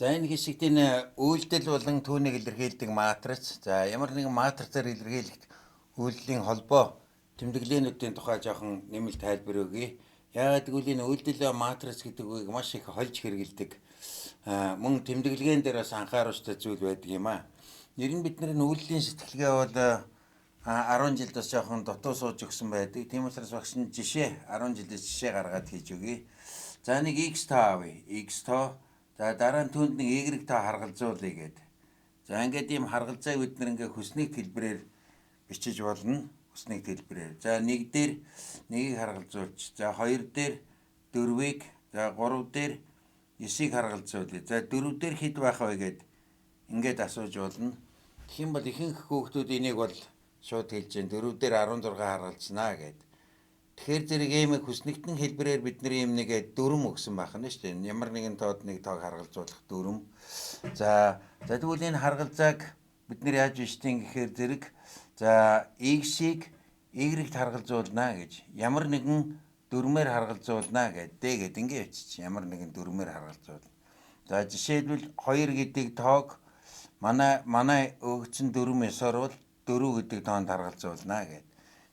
За энэ хэсэгт энэ үйлдэл болон түүнийг илэрхийлдэг матриц. За ямар нэгэн матрицаар илэрхийлэх үйлдэлийн холбоо тэмдэглээнүүдийн тухай жоохон нэмэлт тайлбар өгье. Яагаад гэвэл энэ үйлдэл матриц гэдэг үгийг маш их хольж хэрэгэлдэг. Мөн тэмдэглээн дээр бас анхааруулжтай зүйл байдаг юм аа. Нэр нь бид нар энэ үйлдэлийн сэтгэлгээ бол 10 жилд бас жоохон дутуу сууж өгсөн байдаг. Тийм учраас багш нь жишээ 10 жилээс жишээ гаргаад хийж өгье. За нэг x тоо авъя. X тоо. За дараа нь түүнд нэг y тоо харгалзуулъя гэдэг. За ингээд ийм харгалзааг бид нар ингээ хүснийг хэлбэрээр бичиж болно. Хүснийг хэлбэрээр. За 1 дээр 1-ийг харгалзуулж. За 2 дээр 4-ийг, за 3 дээр 9-ийг харгалзуулъя. За 4 дээр хэд байх вэ гэд ингээд асууж болно. Тэгэх юм бол ихэнх хүүхдүүд энийг бол шууд хэлж जैन 4 дээр 16 харгалзнаа гэд. Тэгэхээр зэрэг ийм хүснэгтэн хэлбэрээр бид нар ийм нэг дүрм өгсөн байх нь шүү дээ. Ямар нэгэн тоод нэг тоог харгалзуулах дүрм. За тэгвэл энэ харгалзааг бид нар яаж бичтiin гэхээр зэрэг за x-ийг y-т харгалзуулнаа гэж ямар нэгэн дүрмээр харгалзуулнаа гэд ингэ бичиж ямар нэгэн дүрмээр харгалзуулна. За жишээлбэл 2 гэдэг тоог манай өгсөн дүрм ёсоор бол 4 гэдэг тоонд харгалзуулнаа гэд.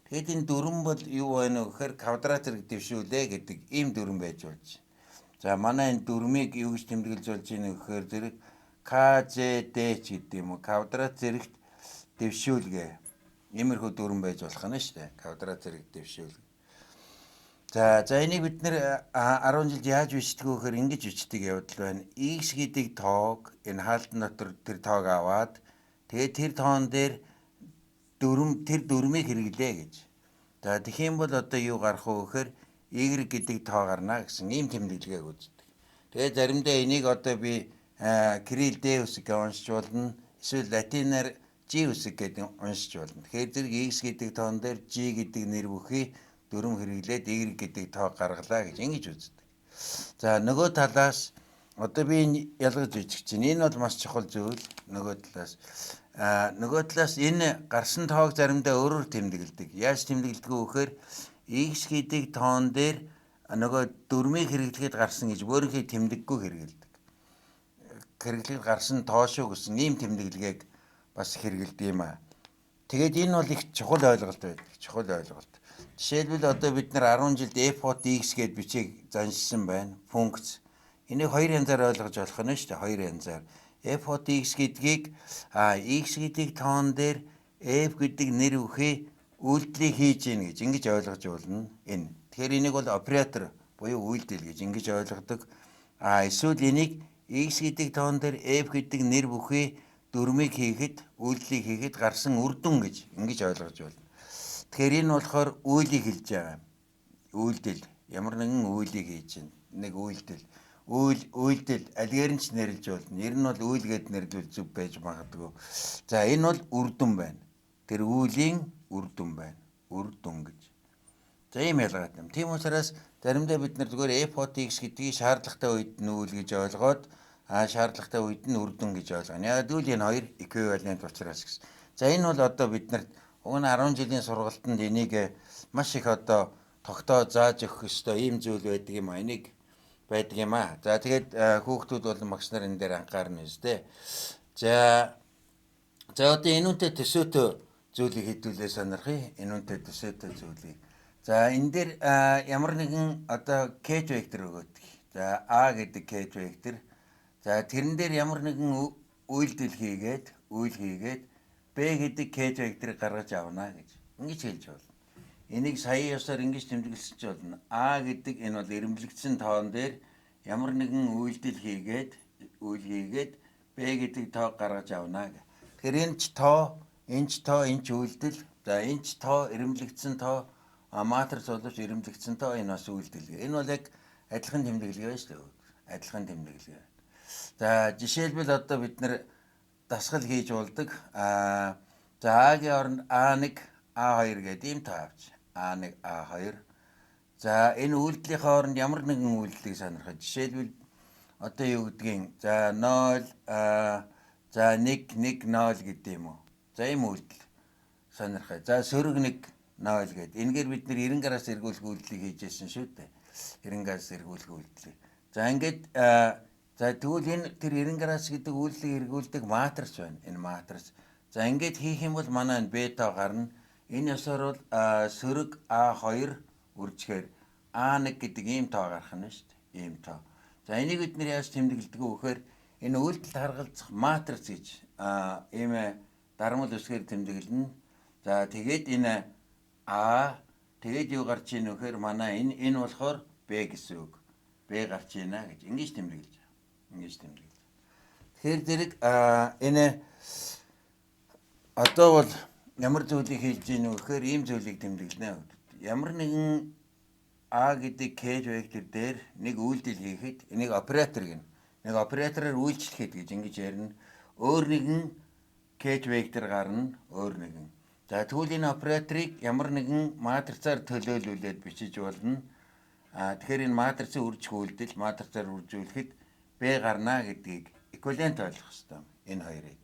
Тэгэхэд энэ дүрм бол юу байна вэ гэхээр квадрат зэрэг дэвшүүлээ гэдэг ийм дүрм байж болж. За манай энэ дүрмийг юу гэж тэмдэглэж болж байна вэ гэхээр зэрэг KZD ч гэдэг юм уу квадрат зэрэгт дэвшүүлгээ. Иймэрхүү дүрм байж болох нь шүү дээ. Квадрат зэрэг дэвшүүлгээ. За энийг бид нэр 10 жилд яаж бичдэг вэ гэхээр ингэж бичдэг явдал байна. X гэдэг тоог энэ хаалтан дотор тэр тоог аваад тэгээд тэр тоон дээр тэр дүрмийг хэрэглээ гэж. За тэгэх юм бол одоо юу гарах вэ гэхээр y гэдэг тоо гарна гэсэн ийм тэмдэглэгийг үздэг. Тэгээд заримдаа энийг одоо би Кирилл Д үсэг уншиж болно. Эсвэл латинаар G үсэг гэдэг уншиж болно. Тэгэхээр зэрэг x гэдэг тоон дээр G гэдэг нэр бүхий дүрм хэрэглээд y гэдэг тоог гаргалаа гэж ингэж үздэг. За нөгөө талаас одоо би ялгаж үзэж чинь энэ бол маш чухал зүйл нөгөө талаас. Нөгөө талаас энэ гарсан тоог заримдаа өөрөөр тэмдэглэдэг. Яаж тэмдэглэдэг вэ гэхээр x гэдэг тоон дээр нөгөө дүрмийг хэрэглэхэд гарсан гэж өөрийнхөө тэмдэггүй хэрэглэдэг. Хэрэглэхэд гарсан тоо шүү гэсэн ийм тэмдэглэгийг бас хэрэглэдэг юм аа. Тэгээд энэ бол их чухал ойлголт байдаг. Чухал ойлголт. Жишээлбэл одоо бид нар 10 жилд f hot x гэд бичиг заншсан байна. Функц. Энийг хоёр янзаар ойлгож болох нь шүү дээ. Хоёр янзаар. f hot x гэдгийг x гэдэг тоон дээр f гэдэг нэр бүхий үйлдэлийг хийж гин гэж ингэж ойлгож болно. Энэ. Тэгэхээр энийг бол оператор буюу үйлдэл гэж ингэж ойлгодог. Эсвэл энийг x гэдэг тоон дээр f гэдэг нэр бүхий дүрмийг хийхэд, үйлдэлийг хийхэд гарсан үр дүн гэж ингэж ойлгож байна. Тэгэхээр энэ болохоор үйлийг хэлж байгаа. Үйлдэл. Ямар нэгэн үйлийг хийж байна. Нэг үйлдэл. Үйлдэл алгээр нь ч нэрлэж болно. Ер нь бол үйл гэд нэрлвэл зөв байж магадгүй. За энэ бол үр дүн байна. Тэр үлийн үр дүн байна. Үр дүн гэж. За ийм ялгаатай юм. Тийм учраас заримдаа бид нар зүгээр f hot x гэдгийг шаардлагатай үед нь үйл гэж ойлгоод шаардлагатай үед нь үр дүн гэж ойлгоно. Яг л энэ хоёр эквивалент учраас гэсэн. За энэ бол одоо бид нарт уг нь 10 жилийн сургалтанд энийг маш их одоо тогтоо зааж өгөх ёстой ийм зүйл байдаг юм аа. Энийг байдаг юм аа. За тэгээд хүүхдүүд болон багш нар энэ дээр анхаарна үстэй. За одоо энүүнтэй төсөөтэй зүйлийг хэдүүлээ сонирхъя. Энүүнтэй төсөөтэй зүйлийг. За энэ дээр ямар нэгэн одоо k вектор өгööдөг. За a гэдэг k вектор. За тэрэн дээр ямар нэгэн үйлдэл хийгээд b гэдэг k векторыг гаргаж авна гэж. Ингэж хэлж байна. Энийг сая ёсоор ингэж тэмдэглэж болно. A гэдэг энэ бол ирэмблэгдсэн тоон дээр ямар нэгэн үйлдэл хийгээд B гэдэг тоог гаргаж авна гэх. Тэгэхээр энэ ч тоо, энэ ч үйлдэл. За энэ ч тоо, ирэмблэгдсэн тоо, матриц боловч ирэмблэгдсэн тоо энэ бас үйлдэл. Энэ бол яг адилхан тэмдэглэгээ шүү дээ. Адилхан тэмдэглэгээ. За жишээлбэл одоо бид нар дасгал хийж болдог. За A-гийн оронд A1, A2 гэдэг ийм тоо авч. A1, A2. За энэ үйлдлийн хооронд ямар нэгэн үйлдэлийг сонирхож. Жишээлбэл одоо юу гэдгийг за 0 за 1 1 0 гэдэг юм уу. За ийм үйлдэл сонирхоо. За сөрөг 1 0 гэдэг. Энэгээр бид нэр 90 градус эргүүлэх үйлдэлийг хийж яасан шүү дээ. 90 градус эргүүлэх үйлдэл. За ингээд За тэгвэл энэ тэр 90 градус гэдэг үйлдэлийг эргүүлдэг матрич байна. Энэ матрич. За ингээд хийх юм бол манай энэ бета гарна. Энэ ёсоор бол сөрөг А2 үржихээр А1 гэдэг ийм тоо гарах нь шүү дээ. Ийм тоо. За энийг бид нэр яаж тэмдэглэдэг вэ гэхээр энэ үйлдэлд харгалзах матрич гэж ийм дарамт үсгээр тэмдэглэнэ. За тэгээд энэ А тэгээд юу гарч ийн вэхээр манай энэ болохоор Б гэсэн үг. Б гарч ийна гэж ингэж тэмдэглэж байгаа. Ингэж тэмдэглэж. Тэгэхээр зэрэг энэ одоо бол ямар зүйлийг хийж гин вэ гэхээр ийм зүйлийг тэмдэглэнэ. Ямар нэгэн А гэдэг кэж вектор дээр нэг үйлдэл хийхэд энийг оператор гэнэ. Нэг оператороор үйлчлэхэд гэж ингэж ярина. Өөр нэгэн кэж вектор гарна, өөр нэгэн. За тэгвэл энэ операторыг ямар нэгэн матрицаар төлөөлүүлээд бичиж болно. Тэгэхээр энэ матрицын үржих үйлдэл матрицаар үржүүлэхэд Б гарна гэдгийг эквивалент ойлгох хэрэгтэй. Энэ хоёрыг.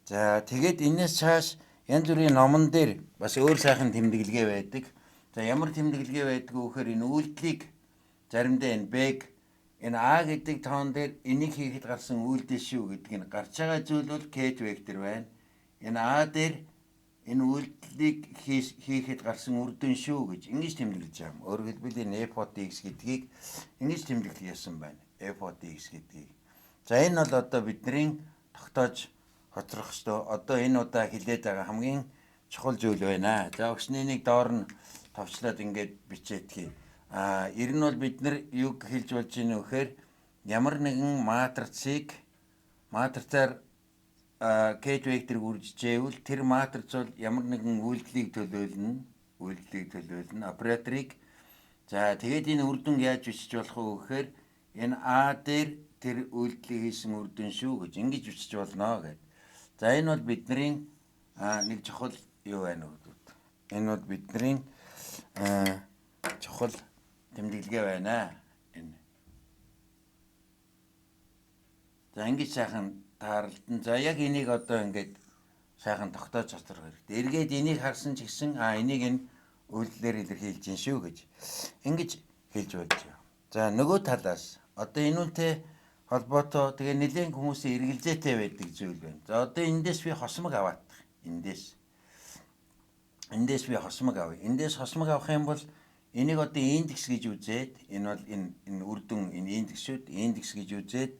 За тэгээд энэс цааш янз бүрийн номон дээр бас өөр сайхан тэмдэглэгээ байдаг. За ямар тэмдэглэгээ байдаг вэ гэхээр энэ үйлдэлийг заримдаа энэ Б-г энэ А гэдэг тоон дээр энийг хийхэд гарсан үйлдэл шүү гэдэг нь гарч байгаа зүйл бол кэж вектор байна. Энэ А дээр энэ үйлдэлийг хийхэд гарсан үр дүн шүү гэж ингэж тэмдэглэж байгаа юм. Өөрөөр хэлбэл энэ f от x гэдгийг ингэж тэмдэглэж яасан байна. f от x гэдгийг. За энэ бол одоо бидний тогтоож хоцрох ёстой. Одоо энэ удаа хилээд байгаа хамгийн чухал зүйл байна. За өгсний нэг доор нь товчлоод ингээд бичээдгий. Ер нь бол бид нар юг хэлж болж байна вэ гэхээр ямар нэгэн матрицаар кэж векторыг үржижээвэл тэр матриц бол ямар нэгэн үйлдэлийг төлөөлнө. Операторыг. За тэгээд энэ үр дүнг яаж бичиж болох вэ гэхээр энэ А дээр тэр үйлдэлийг хийсэн үр дүн шүү гэж ингэж бичиж болно гэдэг. За энэ бол бидний нэг чухал юу байна вэ? Энэ бол бидний чухал тэмдэглэгээ байна. Энэ. За ингэж сайхан таарлтан. За яг энийг одоо ингээд сайхан тогтоож цацрах хэрэгтэй. Эргээд энийг харсан ч гэсэн энийг энэ үйлдэлээр илэрхийлж гин шүү гэж ингэж хэлж болж байна. За нөгөө талаас одоо энэ үнтэй холбоотой тэгээ нэлээд хүмүүсийн эргэлзээтэй байдаг зүйл байна. За одоо эндээс би хосмог аваадах. Эндээс би хосмог авъя. Эндээс хосмог авах юм бол энийг одоо индекс гэж үзээд энэ бол энэ үр дүн энэ индекс шүү. Индекс гэж үзээд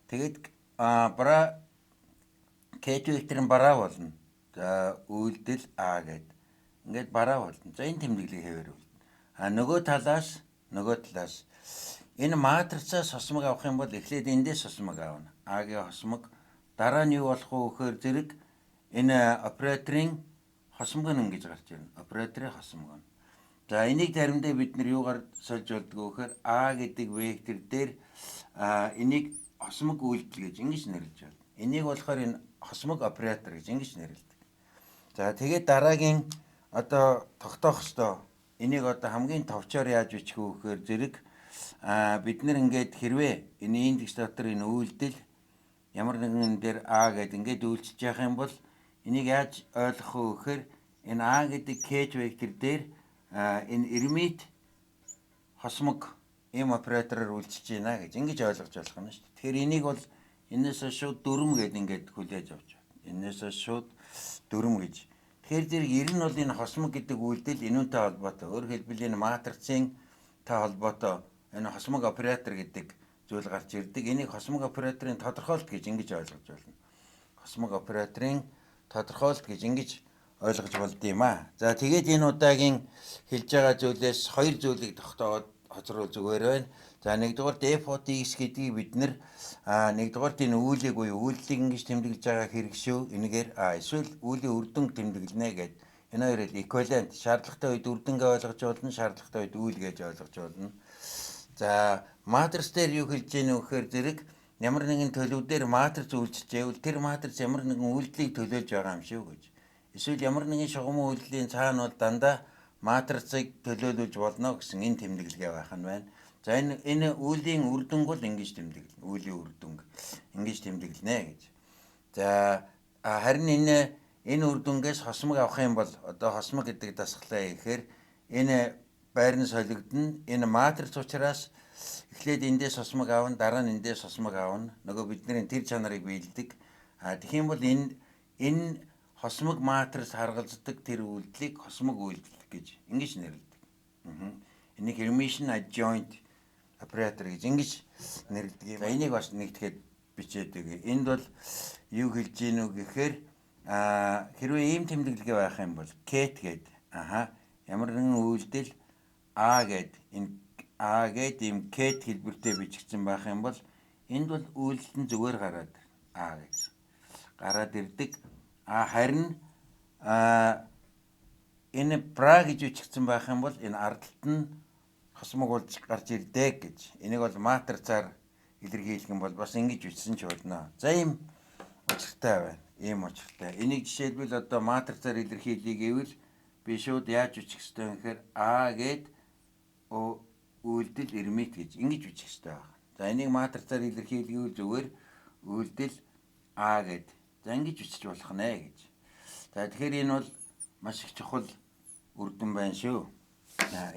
тэгээд бара кэж векторын бараа болно. За үйлдэл А гэдэг. Ингээд бараа болно. За энэ тэмдэглэгийг хэвээр болно. Нөгөө талаас энэ матрицаас хосмог авах юм бол эхлээд эндээс хосмог авна. А-гийн хосмог дараа нь юу болох вэ гэхээр зэрэг энэ операторын хосмог нь ингэж гарч ирнэ. Операторын хосмог нь. За энийг заримдаа бид нар юугаар сольж болдгоо гэхээр А гэдэг вектор дээр энийг хосмог үйлдэл гэж ингэж нэрлэж байна. Энийг болохоор энэ хосмог оператор гэж ингэж нэрлэдэг. За тэгээд дараагийн одоо тогтоох ёстой. Энийг одоо хамгийн товчоор яаж бичих вэ гэхээр зэрэг бид нар ингээд хэрвээ энэ индекс дотор энэ үйлдэл ямар нэгэн дээр А гэдэг ингээд үйлчилж явах юм бол энийг яаж ойлгох вэ гэхээр энэ А гэдэг кэж вектор дээр энэ эрмит хосмог ийм оператороор үйлчилж байна гэж ингэж ойлгож болох нь шүү дээ. Тэгэхээр энийг бол энээс шууд дүрм гэдэг ингээд хүлээж авч байна. Энээс шууд дүрм гэж. Тэгэхээр зэрэг ер нь бол энэ хосмог гэдэг үйлдэл энүүнтэй холбоотой. Өөрөөр хэлбэл энэ матрицын та холбоотой энэ хосмог оператор гэдэг зүйл гарч ирдэг. Энийг хосмог операторын тодорхойлт гэж ингэж ойлгож байна. Хосмог операторын тодорхойлт гэж ингэж ойлгож болд юм аа. За тэгээд энэ удаагийн хэлж байгаа зүйлээс хоёр зүйлийг тогтооод хоцруулах зүгээр байна. За нэгдүгээр f от x гэдгийг бид нэр нэгдүгээр энэ үйлийг буюу үйлдэлийг ингэж тэмдэглэж байгаа хэрэг шүү. Энэгээр эсвэл үүлийн үр дүнг тэмдэглэнэ гэд энэ хоёрыг эквивалент шаардлагатай үед үр дүнгээ ойлгож болно, шаардлагатай үед үйл гэж ойлгож болно. За матриц дээр юу хэлж гэнэ вэ гэхээр зэрэг ямар нэгэн төлөв дээр матриц үйлчилжээвэл тэр матриц ямар нэгэн үйлдэлийг төлөөлж байгаа юм шүү гэж. Эсвэл ямар нэгэн шугамын үйлдлийн цаана бол дандаа матрицыг төлөөлүүлж болно гэсэн энэ тэмдэглэгээ байх нь байна. За энэ үлийн үр дүнг бол ингэж тэмдэглэнэ. Үлийн үр дүнг ингэж тэмдэглэнэ гэж. За харин энэ үр дүнгээс хосмог авах юм бол одоо хосмог гэдэг дасгалаа ихээр энэ Б байр нь солигдно. Энэ матриц учраас эхлээд эндээс сосмог аавна, дараа нь эндээс сосмог аавна. Нөгөө бидний тэр чанарыг биелдэг. Тэгэх юм бол энэ хосмог матриц харгалздаг тэр үйлдэлийг хосмог үйлдэл гэж ингэж нэрлэдэг. Энийг Hermitian adjoint operator гэж ингэж нэрлэдэг. За энийг бас нэгтгэхэд бичээд өгье. Энд бол юу хэлж гин үү гэхээр хэрвээ ийм тэмдэглэгээ байх юм бол ket гээд ямар нэгэн үйлдэл А гээд энэ А гээд ийм ket хэлбэртэй бичигдсэн байх юм бол энд бол үйлдэл нь зүгээр гараад А гэж гараад ирдэг. Харин энэ бра гэж бичигдсэн байх юм бол энэ ардалт нь хосмог болж гарч ирдэг гэж. Энийг бол матрицаар илэрхийлэх юм бол бас ингэж бичсэн ч болно. За ийм учиртай байна. Ийм учиртай. Энийг жишээлбэл одоо матрицаар илэрхийлье гэвэл би шууд яаж бичих ёстой вэ гэхээр А гээд үйлдэл эрмит гэж ингэж бичих ёстой байна. За энийг матрицаар илэрхийлэвэл зүгээр үйлдэл А гээд за ингэж бичиж болох нэ гэж. За тэгэхээр энэ бол маш их чухал үр дүн байна шүү.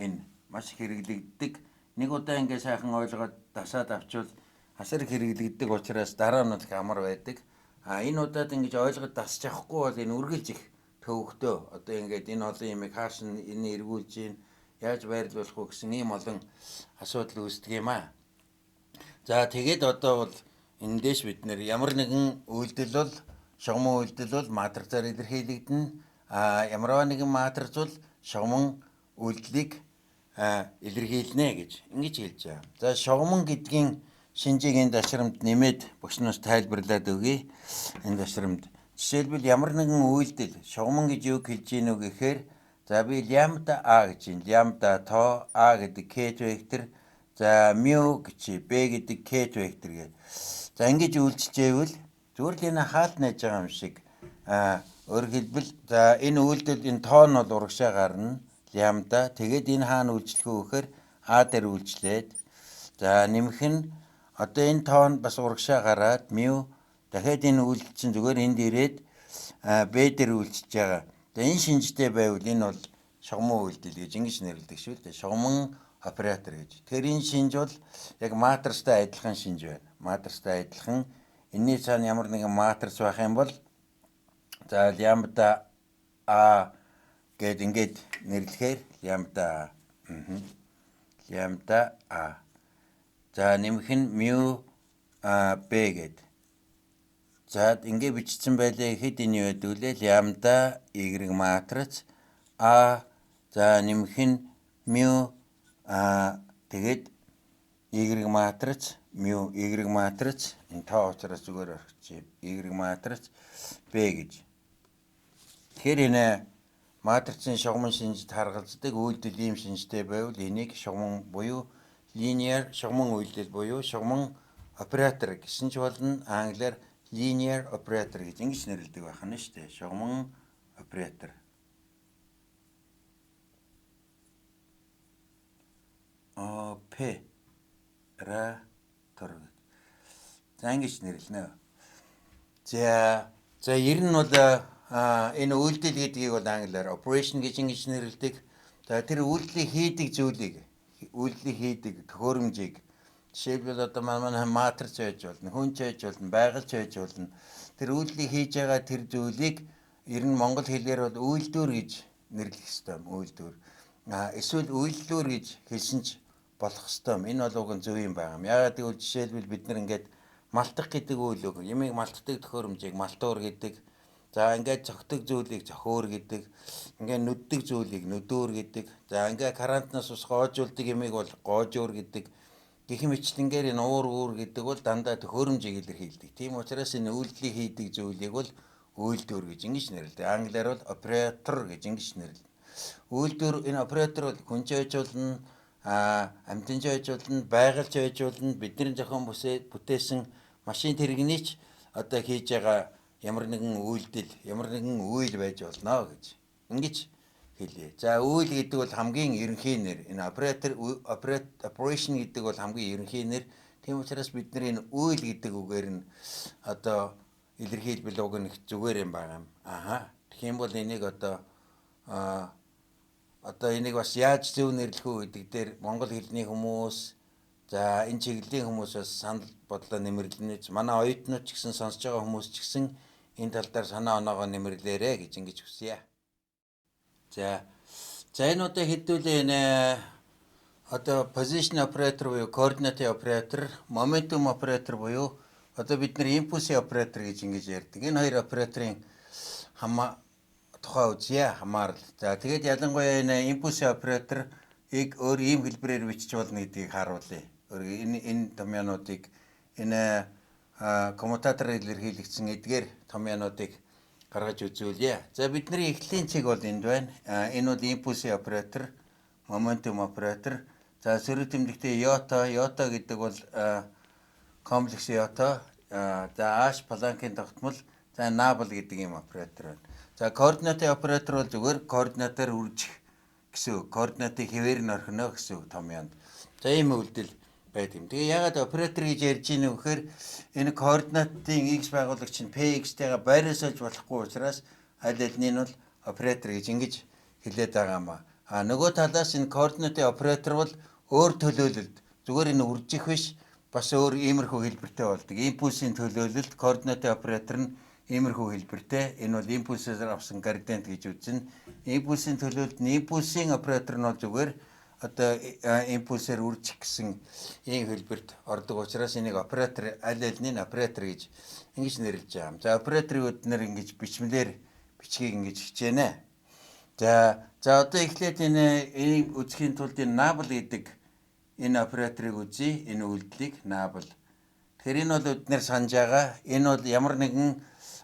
Энэ маш их хэрэглэгддэг. Нэг удаа ингэ сайхан ойлгоод дасаад авчвал асар их хэрэглэгддэг учраас дараа нь их амар байдаг. Энэ удаад ингэж ойлгоод дасч авахгүй бол энэ үргэлж их төвөгтөө. Одоо ингээд энэ олон юмыг хаашин энэ эргүүлж гин яаж байрлуулах вэ гэсэн ийм олон асуудал үүсдэг юм аа. За тэгээд одоо бол энэ дэш бид нэр ямар нэгэн үйлдэл бол шугамн үйлдэл бол матрицаар илэрхийлэгдэнэ. Ямар нэгэн матриц бол шугамн үйлдлийг илэрхийлнэ гэж ингэж хэлж байгаа. За шугамн гэдгийн шинжийг энэ дашрамд нэмээд багшнаас тайлбарлаад өгье. Энэ дашрамд жишээлбэл ямар нэгэн үйлдэл шугамн гэж юу хэлж гин үү гэхээр за би лямбда А гэж юм. Лямбда тоо А гэдэг ket вектор, за мю гэж Б гэдэг ket вектор гэж. За ингэж үйлчилжээвэл зүгээр л энэ хаалт найж байгаа юм шиг өөрөөр хэлбэл за энэ үйлдэл энэ тоо нь бол урагшаа гарна лямбда. Тэгээд энэ хаана үйлчлэх вэ гэхээр А дээр үйлчлээд за нэмэх нь одоо энэ тоо нь бас урагшаа гараад мю дахиад энэ үйлдэл чинь зүгээр энд ирээд Б дээр үйлчилж байгаа. За энэ шинжтэй байвал энэ бол шугамн үйлдэл гэж ингэж нэрлэдэг шүү дээ. Шугамн оператор гэж. Тэгэхээр энэ шинж бол яг матрицтай адилхан шинж байна. Матрицтай адилхан. Энэний цаана ямар нэгэн матриц байх юм бол за лямбда А гэд ингээд нэрлэхээр лямбда лямбда А. За нэмэх нь мю Б гэд. За ингээд бичсэн байлээ хэд энэ байдаг вэ? Лямбда Y матриц А за нэмэх нь мю тэгээд Y матриц мю Y матриц энэ тоо учраас зүгээр орчих. Y матриц Б гэж. Тэгэхээр энэ матрицын шугамн шинжид харгалздаг үйлдэл ийм шинжтэй байвал энийг шугамн буюу linear шугамн үйлдэл буюу шугамн оператор гэсэн ч болно. Англиар linear operator гэж ингэж нэрлэдэг байх нь шүү дээ. Шугамн оператор. Оператор. За ингэж нэрлэнэ. За ер нь бол энэ үйлдэл гэдгийг бол англиар operation гэж ингэж нэрлэдэг. За тэр үйлдэлийг хийдэг зүйлийг үйлдэлийг хийдэг төхөөрөмжийг жишээлбэл одоо манай матриц байж болно, хүн ч байж болно, байгальч байж болно. Тэр үйлдэлийг хийж байгаа тэр зүйлийг ер нь монгол хэлээр бол үйлдвэр гэж нэрлэх ёстой юм. Үйлдвэр. Эсвэл үйлдвэр гэж хэлсэн ч болох ёстой юм. Энэ бол уг нь зөв юм байна. Яагаад гэвэл жишээлбэл бид нар ингээд малтах гэдэг үйл үг. Ямиг малтдаг төхөөрөмжийг малтуур гэдэг. За ингээд цогтөг зүйлийг цохоор гэдэг. Ингээд нүддэг зүйлийг нүдүүр гэдэг. За ингээд карантнаас ус гоожуулдаг ямиг бол гоожуур гэдэг. Гэх мэтлэнгээр энэ уур гэдэг бол дандаа төхөөрөмжийг илэрхийлдэг. Тийм учраас энэ үйлдэлийг хийдэг зүйлийг бол үйлдвэр гэж ингэж нэрлэдэг. Англиар бол operator гэж ингэж нэрлэдэг. Үйлдвэр энэ operator бол хүн ч байж болно, амьтан ч байж болно, байгальч байж болно, бидний зохион бүтээсэн машин тэрэгнийч одоо хийж байгаа ямар нэгэн үйлдэл, ямар нэгэн үйл байж болно гэж ингэж хэлье. За үйл гэдэг бол хамгийн ерөнхий нэр. Энэ operation гэдэг бол хамгийн ерөнхий нэр. Тийм учраас бид нар энэ үйл гэдэг үгээр нь одоо илэрхийлбэл уг нь зүгээр юм байна. Тэгэх юм бол энийг одоо одоо энийг бас яаж зөв нэрлэх үү гэдэг дээр монгол хэлний хүмүүс за энэ чиглэлийн хүмүүс бас санал бодлоо нэмэрлэнэж манай оюутнууд ч гэсэн сонсож байгаа хүмүүс ч гэсэн энэ тал дээр санаа оноогоо нэмэрлээрэ гэж ингэж хүсье. За энэ удаа хэдүүлээ энэ одоо position operator буюу coordinate operator, momentum operator буюу одоо бид нар impulse operator гэж ингэж ярьдаг. Энэ хоёр операторын тухай үзье хамаарал. За тэгээд ялангуяа энэ impulse operator-ыг өөр ийм хэлбэрээр бичиж болно гэдгийг харуулъя. Энэ томьёонуудыг энэ коммутатораар илэрхийлэгдсэн эдгээр томьёонуудыг гаргаж үзүүлье. За бидний эхлэлийн чиг бол энд байна. Энэ бол impulse operator, momentum operator. За сөрөг тэмдэгтээ йота гэдэг бол комплекс йота. За H Планкийн тогтмол, за Nabl гэдэг юм оператор байна. За координатын оператор бол зүгээр координатаар үржих гэсэн үг. Координатыг хэвээр нь орхино гэсэн үг томьёонд. За ийм үйлдэл байт юм. Тэгээ ягаад оператор гэж ярьж ийм вэхээр энэ координатын x байгуулагч нь px-тэйгээ байраас олж болохгүй учраас аль аль нь бол оператор гэж ингэж хэлээд байгаа юм аа. Нөгөө талаас энэ координатын оператор бол өөр төлөөлөлд зүгээр энэ үржих биш бас өөр иймэрхүү хэлбэртэй болдог. Импульсийн төлөөлөлд координатын оператор нь иймэрхүү хэлбэртэй. Энэ бол импульсээр авсан градиент гэж үзнэ. Импульсийн төлөөлөлд импульсийн оператор нь бол зүгээр одоо импульсээр үржих гэсэн ийм хэлбэрт ордог учраас энийг оператор аль аль нь оператор гэж ингэж нэрлэж байгаа юм. За операторыг өднөр ингэж бичмэлээр бичгийг ингэж хичээнэ. За одоо эхлээд энийг үзэхийн тулд энэ Nabl гэдэг энэ операторыг үзье. Энэ үйлдэлийг Nabl. Тэгэхээр энэ бол өднөр санаж байгаа. Энэ бол ямар нэгэн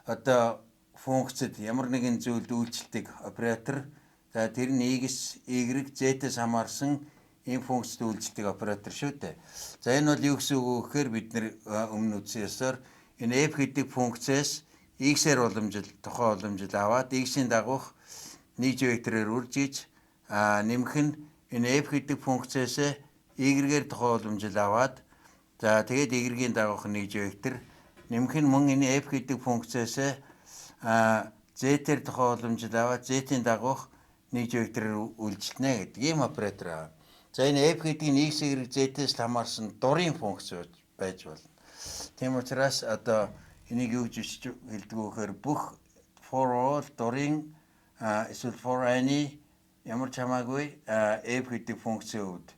одоо функцэд ямар нэгэн зүйлд үйлчлдэг оператор. За тэр нь x, y, z-ээс хамаарсан ийм функцэд үйлчлдэг оператор шүү дээ. За энэ бол юу гэсэн үг вэ гэхээр бид нэр өмнө үзсэн ёсоор энэ f гэдэг функцээс x-ээр тухайн уламжил аваад x-ийн дагуух нийж векторээр үржиж нэмэх нь энэ f гэдэг функцээс y-гээр тухайн уламжил аваад за тэгээд y-ийн дагуух нийж вектор нэмэх нь мөн энэ f гэдэг функцээс z-ээр тухайн уламжил аваад z-ийн дагуух нийж векторээр үйлчилнэ гэдэг ийм оператор аа. За энэ f гэдэг нь x, y, z-ээс хамаарсан дурын функц байж болно. Тийм учраас одоо энийг юу гэж хэлдэг вэ гэхээр бүх for all дурын эсвэл for any ямар ч хамаагүй f гэдэг функцийн хувьд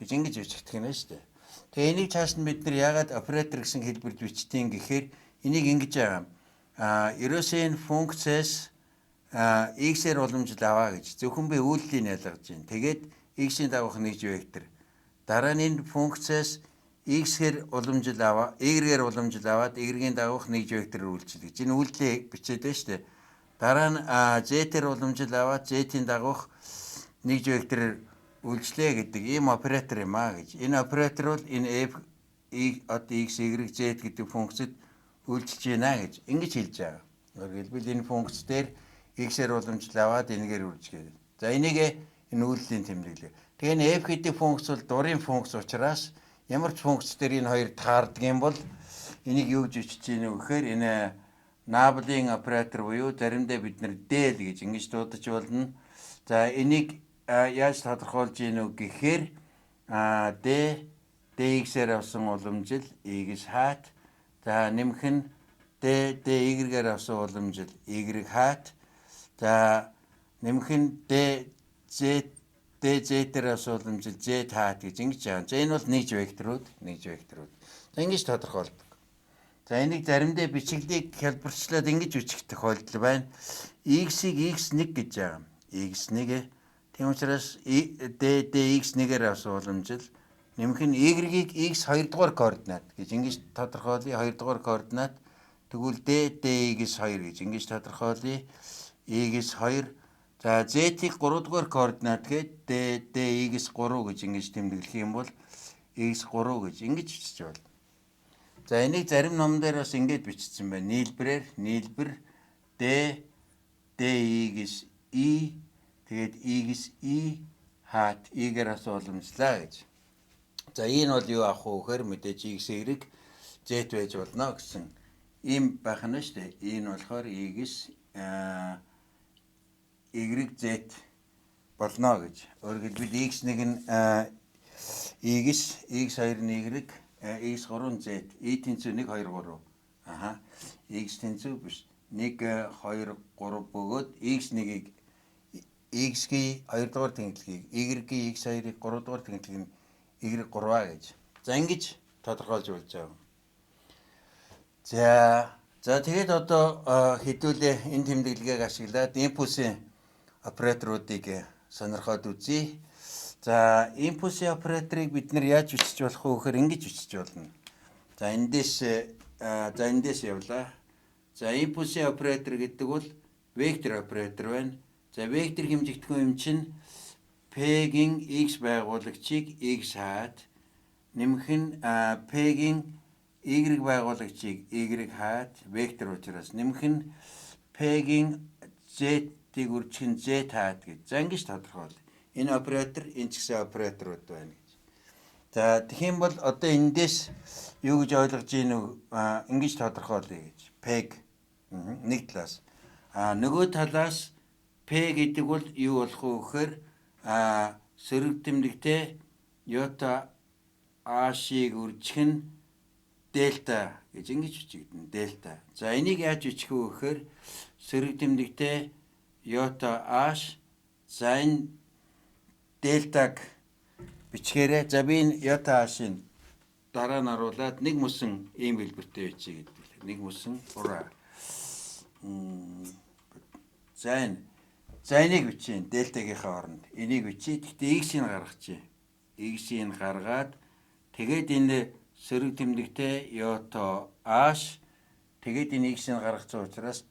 гэж ингэж бичигдэх юм шүү дээ. Тэгээ энийг цааш нь бид нар яагаад оператор гэсэн хэлбэрд бичтiin гэхээр энийг ингэж байгаа. Ерөөсөө энэ функцээс x-ээр уламжил аваа гэж зөвхөн би үйлдэлийг ялгаж байна. Тэгээд x-ийн дагуух нийж вектор. Дараа нь энэ функцээс x-ээр уламжил аваа, y-гээр уламжил аваад y-ийн дагуух нийж вектороор үйлчилж. Энэ үйлдэлийг бичээд байна шүү дээ. Дараа нь z-ээр уламжил аваад z-ийн дагуух нийж вектороор үйлчлээ гэдэг ийм оператор юм аа гэж. Энэ оператор бол энэ f, x, y, z гэдэг функцэд үйлчилж байна гэж ингэж хэлж байгаа. Өөрөлдвөл энэ функц дээр x-ээр уламжил аваад энэгээр үржих. За энийг энэ үйлдлийн тэмдэглэв. Тэгээ энэ f гэдэг функц бол дурын функц учраас ямар ч функц дээр энэ хоёр таардаг юм бол энийг юу гэж бичиж гинэ вэ гэхээр энэ Nabl-ийн оператор буюу заримдаа бид нар del гэж ингэж дуудаж болно. За энийг яаж тодорхойлж гинэ вэ гэхээр dx-ээр авсан уламжил x хаат. За нэмэх нь dy-гээр авсан уламжил y хаат. За нэмэх нь dz-ээр авсан уламжил z хаат гэж ингэж байгаа. За энэ бол нийж векторууд. За ингэж тодорхойлдог. За энийг заримдаа бичиглийг хэлбэрчлээд ингэж бичих тохиолдол байна. X-ийг x1 гэж байгаа. x1. Тийм учраас dx1-ээр авсан уламжил нэмэх нь y-ийг x2 дугаар координат гэж ингэж тодорхойлъё. 2 дугаар координат тэгвэл dx2 гэж ингэж тодорхойлъё. x2. За z-ийг 3 дугаар координат гээд dx3 гэж ингэж тэмдэглэх юм бол x3 гэж ингэж бичиж байна. За энийг зарим ном дээр бас ингэж бичсэн байна. Нийлбэр dx e тэгээд x e хаат e-гээр асуу уламжлаа гэж. За энэ бол юу авах вэ гэхээр мэдээж x y z байж болно гэсэн ийм байх нь шүү дээ. Энэ болохоор x y z болно гэж. Өөрөөр хэлбэл x1 нь x2 нь y, x3 нь z, y тэнцүү 1 2 3. Аха. X тэнцүү биш. 1 2 3 бөгөөд x1-ийг x-ийн 2 дугаар тэнцвэрийг, y-ийн x2-ыг 3 дугаар тэнцвэрийг y3 гэж. За ингэж тодорхойлж болж байгаа. За тэгээд одоо хэдүүлээ энэ тэмдэглэгийг ашиглаад импульсийн операторуудыг сонирхоод үзье. За импульсийн операторыг бид нар яаж бичиж болох вэ гэхээр ингэж бичиж болно. За эндээс явлаа. За импульсийн оператор гэдэг бол вектор оператор байна. За вектор хэмжигдэхүүн юм чинь P-гийн x байгуулагчийг x хаад нэмэх нь P-гийн y байгуулагчийг y хаад вектор учраас нэмэх нь P-гийн z-ийг үржих нь z хаад гэж. За ингэж тодорхойл. Энэ оператор энэ ч гэсэн операторууд байна гэж. За тэгэх юм бол одоо эндээс юу гэж ойлгож ийн үү? Ингэж тодорхойлъё гэж. P нэг талаас. Нөгөө талаас P гэдэг бол юу болох вэ гэхээр сөрөг тэмдэгтэй йота А-шийг үржих нь дельта гэж ингэж бичигдэнэ. Дельта. За энийг яаж бичих вэ гэхээр сөрөг тэмдэгтэй йота H, за энэ дельтаг бичгээрээ. За би энэ йота H-ыг дараа нь оруулаад нэг мөсөн ийм хэлбэртэй бичиж гэдэг. Нэг мөсөн ураа. За энийг бичиж дельтагийнхаа оронд. Энийг бичиж. Гэхдээ x-ийг гаргачих. X-ийг гаргаад тэгээд энэ сөрөг тэмдэгтэй йота H, тэгээд энэ x-ийг гаргацсан учраас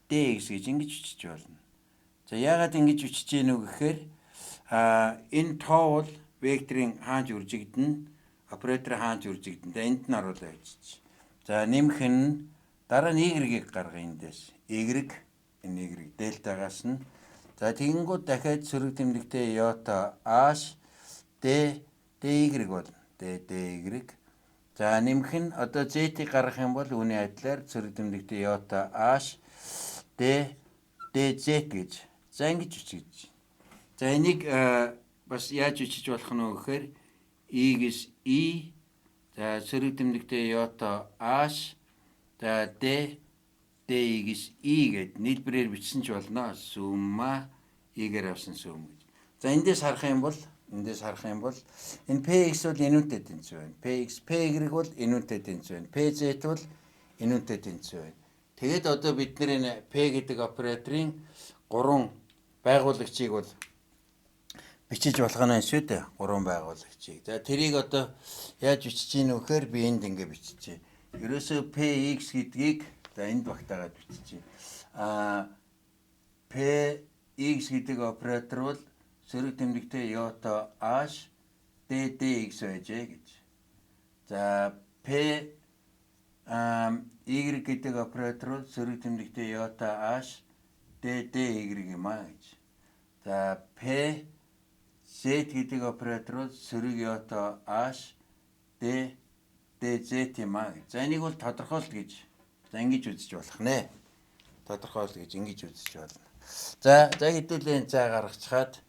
dx гэж ингэж бичиж болно. За яагаад ингэж бичиж гэнэ үү гэхээр энэ тоо бол векторын хаанч үржигдэнэ, операторын хаанч үржигдэнэ. Энд нь оруулаа бичиж. За нэмэх нь дараа нь y-ийг гаргая эндээс. Энэ y дельтагаас нь. За тэгэнгүүт дахиад сөрөг тэмдэгтэй йота H dy болно. dy. За нэмэх нь одоо z-ийг гаргах юм бол үүний адилаар сөрөг тэмдэгтэй йота H dz гэж. За ингэж бичиж. За энийг бас яаж бичиж болох нь вэ гэхээр x e, за сөрөг тэмдэгтэй йота H, за dx e гэд нийлбэрээр бичсэн ч болно. Сумма y-гээр авсан сүм гэж. За эндээс харах юм бол энэ px бол энүүнтэй тэнцвэр байна. Px, py бол энүүнтэй тэнцвэр байна. Pz бол энүүнтэй тэнцвэр байна. Тэгээд одоо бид нар энэ p гэдэг операторын 3 байгуулагчийг бол бичиж болгоно шүү дээ. 3 байгуулагчийг. За тэрийг одоо яаж бичиж гин вэ гэхээр би энд ингэ биччихье. Ерөөсөө px гэдгийг за энд багтаагаад биччихье. px гэдэг оператор бол сөрөг тэмдэгтэй йота H dx байжээ гэж. За y гэдэг оператор бол сөрөг тэмдэгтэй йота H dy юм аа гэж. За z гэдэг оператор бол сөрөг йота H dz юм аа гэж. За энийг бол тодорхойлт гэж. За ингэж үзэж болох нэ. Тодорхойлт гэж ингэж үзэж болно. За хэдүүлээ цаа гаргацгаад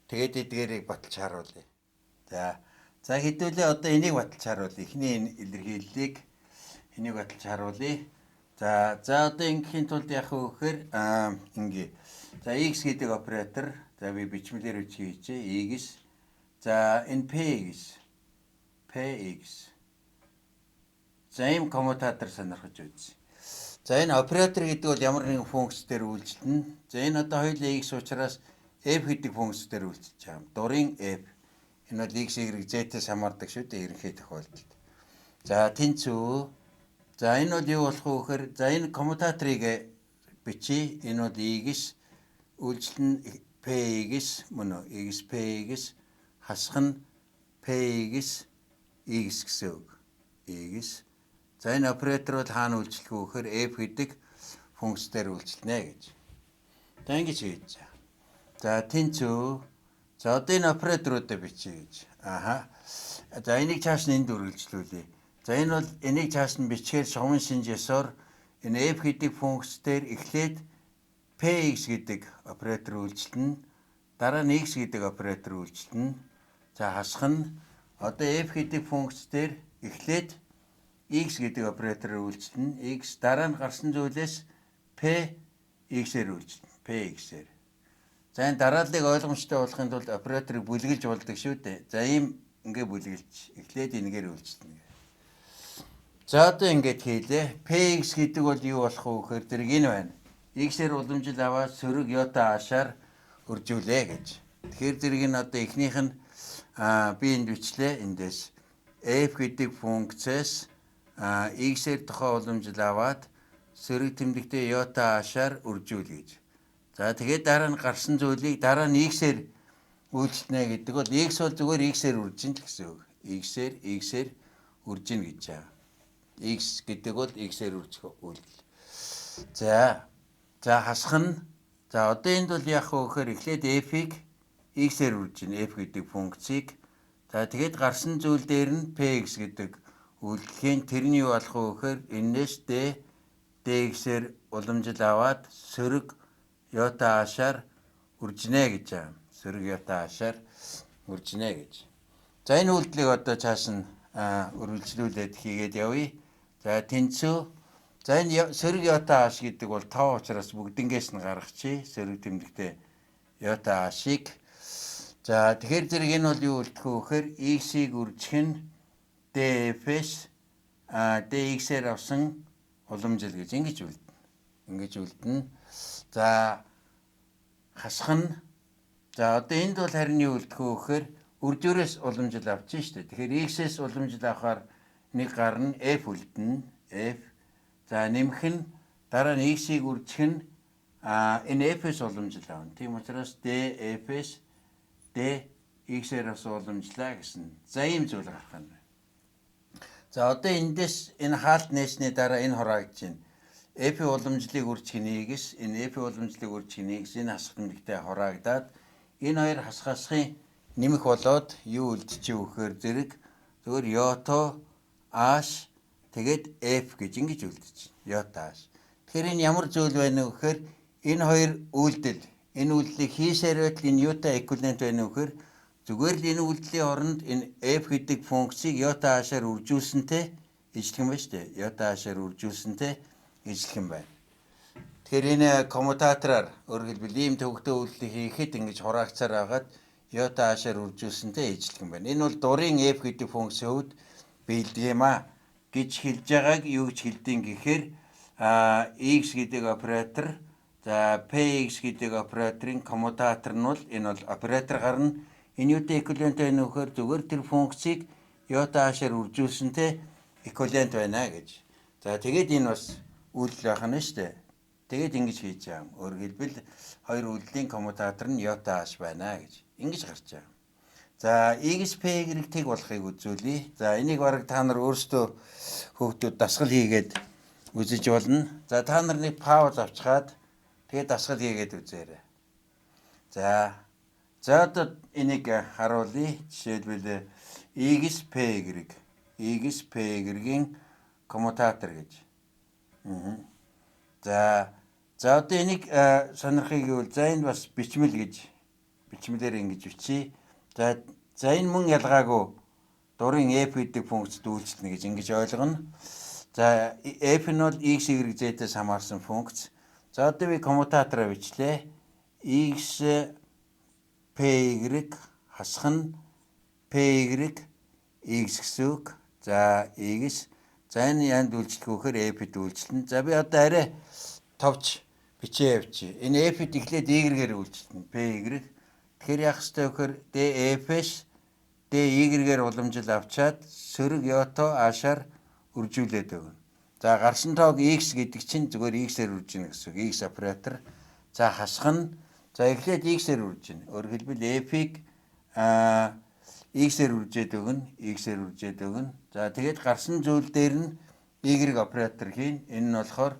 тэгээд эдгээрийг баталж харуулъя. За хэдүүлээ одоо энийг баталж харуулъя. Эхний энэ илэрхийллийг энийг баталж харуулъя. За одоо ингэхийн тулд яах вэ гэхээр ингээ. За x гэдэг оператор, за би бичмэлээр бичиж. x. За энэ px. За ийм коммутатор сонирхож үз. За энэ оператор гэдэг бол ямар нэгэн функц дээр үйлчилнэ. За энэ одоо хоёулаа x учраас f гэдэг функц дээр үйлчилж байгаа юм. Дурын f. Энэ бол x, y, z-ээс хамаардаг шүү дээ ерөнхий тохиолдолд. За тэнцүү. За энэ бол юу болох вэ гэхээр за энэ коммутаторыг бичиж. Энэ бол x үйлчлэн px мөн үү? x px хасах нь px x гэсэн үг. x. За энэ оператор бол хаана үйлчлэх вэ гэхээр f гэдэг функц дээр үйлчлэнэ гэж. За ингэж хийж. За тэнцүү. За одоо энэ операторуудаа бичиж гэж. За энийг цааш нь энд үргэлжлүүлье. За энэ бол энийг цааш нь бичгээр шугам шинж ёсоор энэ f гэдэг функц дээр эхлээд px гэдэг оператор үйлчлэнэ. дараа нь X гэдэг оператор үйлчилнэ. За хасах нь одоо F гэдэг функц дээр эхлээд X гэдэг оператороор үйлчилнэ. X дараа нь гарсан зүйлээс P X-ээр үйлчилнэ. P X-ээр. За энэ дарааллыг ойлгомжтой болохын тулд операторыг бүлгэлж болдог шүү дээ. За ийм ингээ бүлгэлж эхлээд энэгээр үйлчилнэ. За одоо ингээд хийлээ. PX гэдэг бол юу болох вэ гэхээр зэрэг энэ байна. X-ээр уламжил аваад сөрөг йота аашаар үржүүлээ гэж. Тэгэхээр зэрэг энэ одоо эхнийх нь би энд бичлээ эндээс F гэдэг функцээс X-ээр тохоо уламжил аваад сөрөг тэмдэгтээ йота аашаар үржүүл гэж. За тэгээд дараа нь гарсан зүйлийг дараа нь X-ээр үйлчлэнэ гэдэг бол X бол зүгээр X-ээр үржин л гэсэн үг. X-ээр үржин гэж байгаа. X гэдэг бол X-ээр үржих үйлдэл. За хасах нь за одоо энд бол яах вэ гэхээр эхлээд F-ийг X-ээр үржин F гэдэг функцийг. За тэгээд гарсан зүйл дээр нь Px гэдэг үйлдэхийн тэрний юу болох вэ гэхээр энэс dx-ээр уламжил аваад сөрөг йота аашаар үржинэ гэж байгаа. Сөрөг йота аашаар үржинэ гэж. За энэ үйлдэлийг одоо цааш нь үргэлжлүүлээд хийгээд явъя. За тэнцүү. За энэ сөрөг йота ааш гэдэг бол тоо учраас бүгднгээс нь гаргачихъя. Сөрөг тэмдэгтээ йота аашийг. За тэгэхээр зэрэг энэ бол юу үлдэх вэ гэхээр X-ийг үржих нь df-с dx-ээр авсан уламжил гэж ингэж үлдэнэ. За хасах нь за одоо энд бол харин юу үлдэх вэ гэхээр үржүүрээс уламжил авчихна шүү дээ. Тэгэхээр X-ээс уламжил авахаар нэг гарна F үлдэнэ. F. За нэмэх нь дараа нь X-ийг үржих нь энэ F-ээс уламжил авна. Тийм учраас df-с dx-ээр авсан уламжлаа гэсэн. За ийм зүйл гарах юм байна. За одоо эндээс энэ хаалт нээсний дараа энэ хураагдж байна. F уламжлыг үржих нэгс, энэ F уламжлыг үржих нэгс энэ хасах тэмдэгтээ хураагдаад энэ хоёр хасхын нэмэх болоод юу үлдчихэ вэ гэхээр зэрэг зөвхөн йото ааш тэгээд F гэж ингэж үлдчихэ. Йота ааш. Тэгэхээр энэ ямар зүйл байна вэ гэхээр энэ хоёр үйлдэл энэ үйлдэлийг хийсээр байтал энэ юутай эквивалент байна вэ гэхээр зүгээр л энэ үйлдэлийн оронд энэ F гэдэг функцийг йота аашаар үржүүлсэнтэй ижлэх юм байна шүү дээ. Йота аашаар үржүүлсэнтэй ижлэх юм байна. Тэгэхээр энэ коммутатораар өөрөөр хэлбэл ийм төвөгтэй үйлдэлийг хийхэд ингэж хураагцаар агаад йота аашаар үржүүлсэнтэй ижлэх юм байна. Энэ бол дурын F гэдэг функцийн хувьд биелдэг юм гэж хэлж байгааг юу гэж хэлдэг гэхээр X гэдэг оператор за Px гэдэг операторын коммутатор нь бол энэ бол оператор гарна. Энэ юутай эквивалент байна вэ гэхээр зүгээр тэр функцийг йота аашаар үржүүлсэнтэй эквивалент байна гэж. За тэгээд энэ бас үйлдэл байх нь шүү дээ. Тэгээд ингэж хийж байгаа юм. Өөрөөр хэлбэл хоёр үйлдэлийн коммутатор нь йота ааш байна гэж. Ингэж гарч байгаа. За XP-ийг болохыг үзүүлье. За энийг бараг та нар өөрсдөө хүүхдүүд дасгал хийгээд үзэж болно. За та нар нэг пауз авчихад тэгээд дасгал хийгээд үзээрэй. За одоо энийг харуулъя. Жишээлбэл XP-ийн коммутатор гэж. За одоо энийг сонирхыг гэвэл за энэ бас бичмэлээр ингэж бичиж. За энэ мөн ялгаагүй дурын F гэдэг функцд үйлчлэнэ гэж ингэж ойлгоно. За F нь бол X, Y, Z-ээс хамаарсан функц. За одоо би коммутатороо бичлээ. X PY хасах нь PY X гэсэн үг. За X за энэ янд үйлчлэх вөхөр F-д үйлчлэнэ. За би одоо арай товч бичээ явчих. Энэ F-д эхлээд Y-гээр үйлчлэнэ. PY. Тэгэхээр яах ёстой вөхөр DF-с DY-гээр уламжил авчаад сөрөг йото аашаар үржүүлээд өгнө. За гарсан тоог X гэдэг чинь зүгээр X-ээр үржинэ гэсэн үг. X оператор. За хасах нь за эхлээд X-ээр үржинэ. Өөрөөр хэлбэл F-ийг X-ээр үржээд өгнө. За тэгээд гарсан зүйл дээр нь Y оператор хийн. Энэ нь болохоор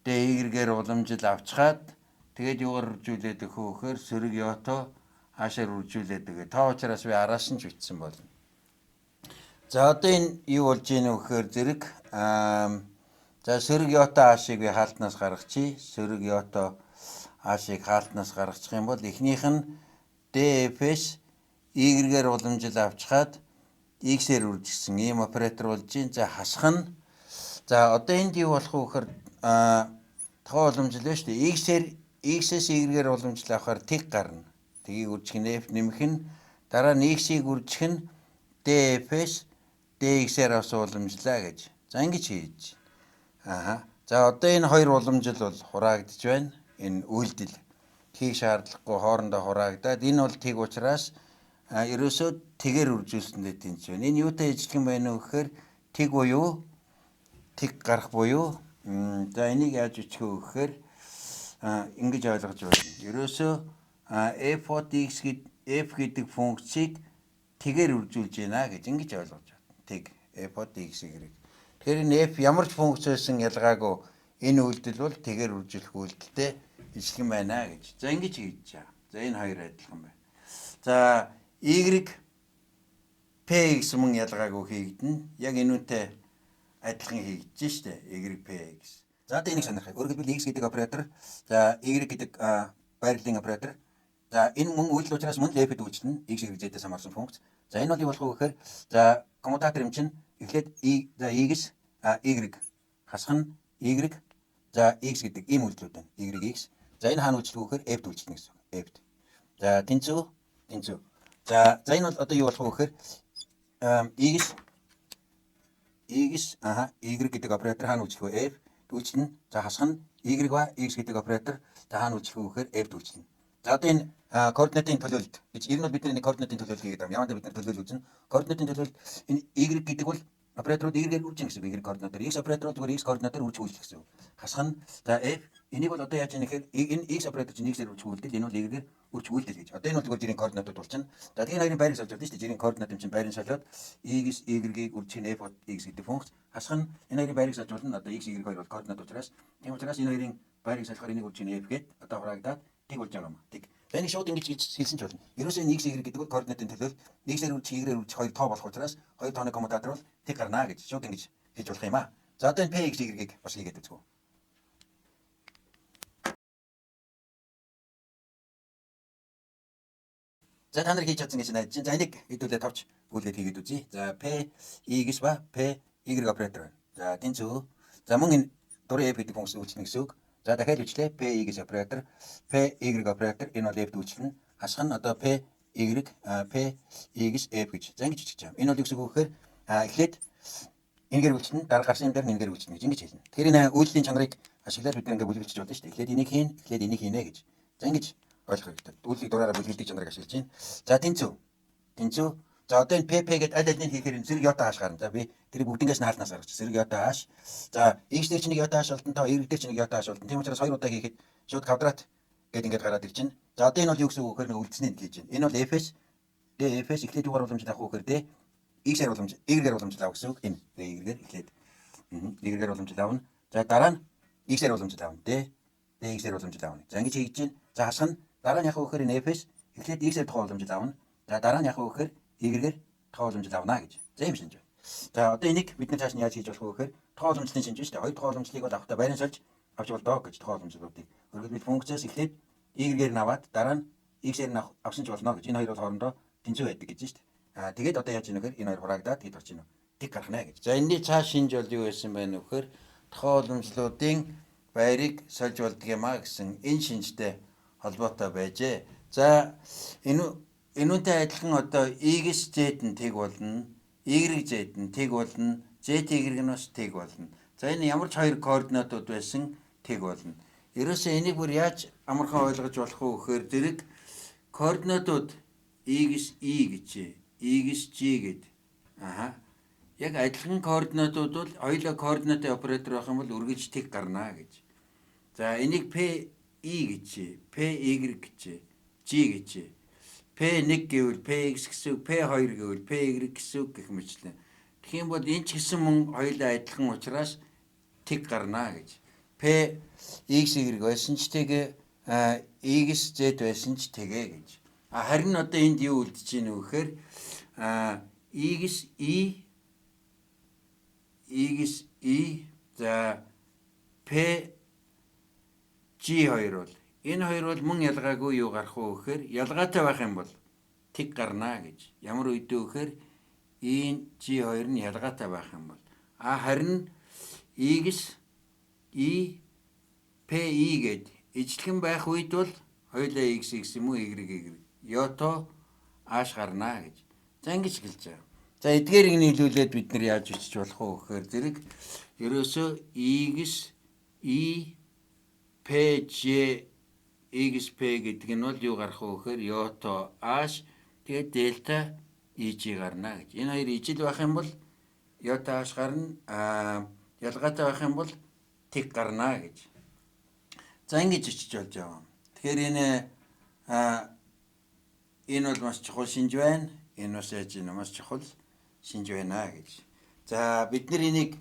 DY-гээр уламжил авчгаад тэгээд юугаар үржүүлээд өгөх вэ гэхээр сөрөг йото аашаар үржүүлээд өгөө. Та учраас би араас нь ч бичсэн болно. За одоо энэ юу болж ийн вэ гэхээр зэрэг за сөрөг йото аашийг би хаалтнаас гаргачихъя. Сөрөг йото H-ыг хаалтнаас гаргачих юм бол эхнийх нь DF-с Y-гээр уламжил авчгаад X-ээр үржигдсэн ийм оператор болж байна. За хасах нь за одоо энд юу болох вэ гэхээр тохоо уламжил байна шүү дээ. X-ээс Y-гээр уламжил авахаар тэг гарна. Тгийг үржих нь F нэмэх нь дараа нь X-ийг үржих нь DF-с DX-ээр авсан уламжлаа гэж. За ингэж хийж. За одоо энэ хоёр уламжил бол хураагдж байна. Энэ үйлдэл хийх шаардлагагүй хоорондоо хураагдаад энэ бол тэг учраас ерөөсөө тэгээр үржүүлсэндээ тэнцвэ. Энэ юутай ажиллах юм байна вэ гэхээр тэг буюу тэг гарах буюу за энийг яаж бичих вэ гэхээр ингэж ойлгож байна. Ерөөсөө f гэдэг функцийг тэгээр үржүүлж байна гэж ингэж ойлгож байна. Тэг f(x)-ийг. Тэгэхээр энэ f ямар ч функц байсан ялгаагүй энэ үйлдэл бол тэгээр үржүүлэх үйлдэлтэй ажиллах юм байна гэж. За ингэж хийж байгаа. За энэ хоёр адилхан байна. За y px мөн ялгаагүй хийгдэнэ. Яг энүүнтэй адилхан хийгдэж штэ. Y px. За одоо энийг сонирхъя. Өөрөөр хэлбэл x гэдэг оператор, за y гэдэг байрлалын оператор. За энэ мөн үйлдэл учраас мөн л f-д үйлчлэнэ. X z-ээс хамаарсан функц. За энэ бол юу болох вэ гэхээр за коммутатор юм чинь эхлээд y-гээс y хасах нь y за x гэдэг ийм үйлдэлүүд байна. Y(x). За энэ хаана үйлчлэх вэ гэхээр f-д үйлчлэнэ гэсэн. F-д. За тэнцүү. За энэ бол одоо юу болох вэ гэхээр y-гээс y гэдэг оператор хаана үйлчлэх вэ? F-д үйлчлэнэ. За хасах нь y ба x гэдэг оператор та хаана үйлчлэх вэ гэхээр f-д үйлчлэнэ. За одоо энэ координатын төлөөлөлт гэж ер нь бол бид нэг координатын төлөөлөл хийгээд байгаа. Явандаа бид нар төлөөлөл үүснэ. Координатын төлөөлөлт энэ y гэдэг бол операторууд y-гээр үржих гэсэн. Y координатор x оператор бол x координатор үржих үйлдэл гэсэн. Хасах нь за f энийг бол одоо яаж яах гэхээр энэ x оператор чинь x-ээр үржих үйлдэл, энэ бол y-гээр үржих үйлдэл гэж. Одоо энэ бол зүгээр жирийн координатууд болчихно. За тэгээд хоёрын байрыг солж авдаг шүү дээ. Жирийн координат юм чинь байрыг солиод y-гээс y-ийг үржих нь f(x) гэдэг функц. Хасах нь энэ хоёрын байрыг солж болно. Одоо x y хоёр бол координат учраас. Тийм учраас энэ хоёрын байрыг солихоор энийг үржих нь f гээд одоо хураагдаад тэг болж байгаа юм. Тэг. За энийг шууд ингэж хэлсэн ч болно. Ерөөсөө x y гэдэг бол координатын төлөөлөл x-ээр үржих y-ээр үржих хоёр тоо болох учраас хоёр тооны коммутатор бол тэг гарна гэж шууд ингэж хэлж болох юм аа. За одоо энэ px y-ийг бас хийгээд үзгөө. За та нар хийж чадсан гэж найдаж байна. За энийг хэдүүлээ товч бүлгээд хийгээд үзье. За p x ба p y оператор байна. За тэнцүү. За мөн энэ дурын f гэдэг функц үйлчлэнэ гэсэн үг. За дахиад үчлээ p x оператор, p y оператор энэ бол f-д үйлчлэнэ. Хасах нь одоо p y p x f гэж. За ингэж бичиж байгаа. Энэ бол юу гэсэн үг вэ гэхээр эхлээд энэгээр үйлчлэнэ, дараа гарсан юм дээр энэгээр үйлчлэнэ гэж ингэж хэлнэ. Тэгэхээр энэ үйлдэлийн чанарыг ашиглаад бид ингээд бүлгэлж болно шүү дээ. Эхлээд энийг хийн, эхлээд энийг хийнэ гэж. За ингэж ойлгох хэрэгтэй. Үйлдлийн дураараа бүлгэлдэг чанарыг ашиглаж байна. За тэнцүү. За одоо энэ pp гэдэг аль алийг хийхээр зэрэг йота хаш гарна. За би тэрийг бүгднгээс нь хаалтнаас гаргачих. Зэрэг йота хаш. За x дээр ч нэг йота хаш болтон тоо y дээр ч нэг йота хаш болтон. Тийм учраас хоёр удаа хийхэд шууд квадрат гэдэг ингээд гараад ирж байна. За одоо энэ бол юу гэсэн үг вэ гэхээр үлдснээ хийж байна. Энэ бол f-с эхлээд юугаар уламжлал авах вэ гэхээр x-ээр уламжлал y-гээр уламжлал авах гэсэн үг. Энэ y-гээр эхлээд y-гээр уламжлал авна. За дараа нь x-ээр уламжлал авна. x-ээр уламжлал авна. За ингэж хийж байна. За хасах нь дараа нь яах вэ гэхээр энэ f-с эхлээд x-ээр тухай уламжлал авна. За дараа нь яах вэ гэхээр y-гээр тухай уламжлал авна гэж. За ийм шинж байна. За одоо энийг бид нар цааш нь яаж хийж болох вэ гэхээр тухай уламжлалын шинж шүү дээ. Хоёр тухай уламжлалыг бол авахта байран сольж авч болдоо гэж тухай уламжлалуудыг. Өөрөлдвөл функцээс эхлээд y-гээр нь аваад дараа нь x-ээр нь авсан ч болно гэж. Энэ хоёр бол хоорондоо тэнцүү байдаг гэж шүү дээ. Тэгээд одоо яаж ийм нэхэр энэ хоёр хураагдаад хэд болж байна вэ? Тэг гарахна гэж. За энэний цааш шинж бол юу байсан байна вэ гэхээр тухай уламжлалуудын байрыг сольж болдго юм а гэсэн энэ шинжтэй холбоотой байжээ. За энүүнтэй адилхан одоо y-гээс z нь тэг болно, y-z нь тэг болно, z-y нь бас тэг болно. За энэ ямар ч хоёр координатууд байсан тэг болно. Ерөөсөө энийг бүр яаж амархан ойлгож болох вэ гэхээр зэрэг координатууд y-гээс e гэж, y-гээс g гэд. Яг адилхан координатууд бол хоёулаа координатын оператор байх юм бол үргэлж тэг гарна гэж. За энийг p e гэж, p y гэж, g гэж. p1 гэвэл px гэсэн үг, p2 гэвэл py гэсэн үг гэх мэтлэн. Тэгэх юм бол энэ ч гэсэн мөн хоёулаа адилхан учраас тэг гарна гэж. p x y байсан ч тэгээ x z байсан ч тэгээ гэж. Харин одоо энд юу үлдэж байна вэ гэхээр x e за p g2 бол Энэ хоёр бол мөн ялгаагүй юу гарах уу гэхээр ялгаатай байх юм бол тэг гарна гэж. Ямар үедээ гэхээр энэ G2 нь ялгаатай байх юм бол харин X E PI гэд ижлэгэн байх үед бол хоёулаа X юм уу Y Йото ааш гарна гэж. За ингэж хэлж байгаа. За эдгээрийг нийлүүлээд бид нар яаж бичиж болох уу гэхээр зэрэг ерөөсөө X E PJ XP гэдэг нь бол юу гарах уу гэхээр Йото ааш тэгээд дельта EG гарна гэж. Энэ хоёр ижил байх юм бол Йото ааш гарна, ялгаатай байх юм бол тэг гарна гэж. За ингэж бичиж болж байгаа. Тэгэхээр энэ бол маш чухал шинж байна. Энэ бас яаж ийм маш чухал шинж байна гэж. За бид нар энийг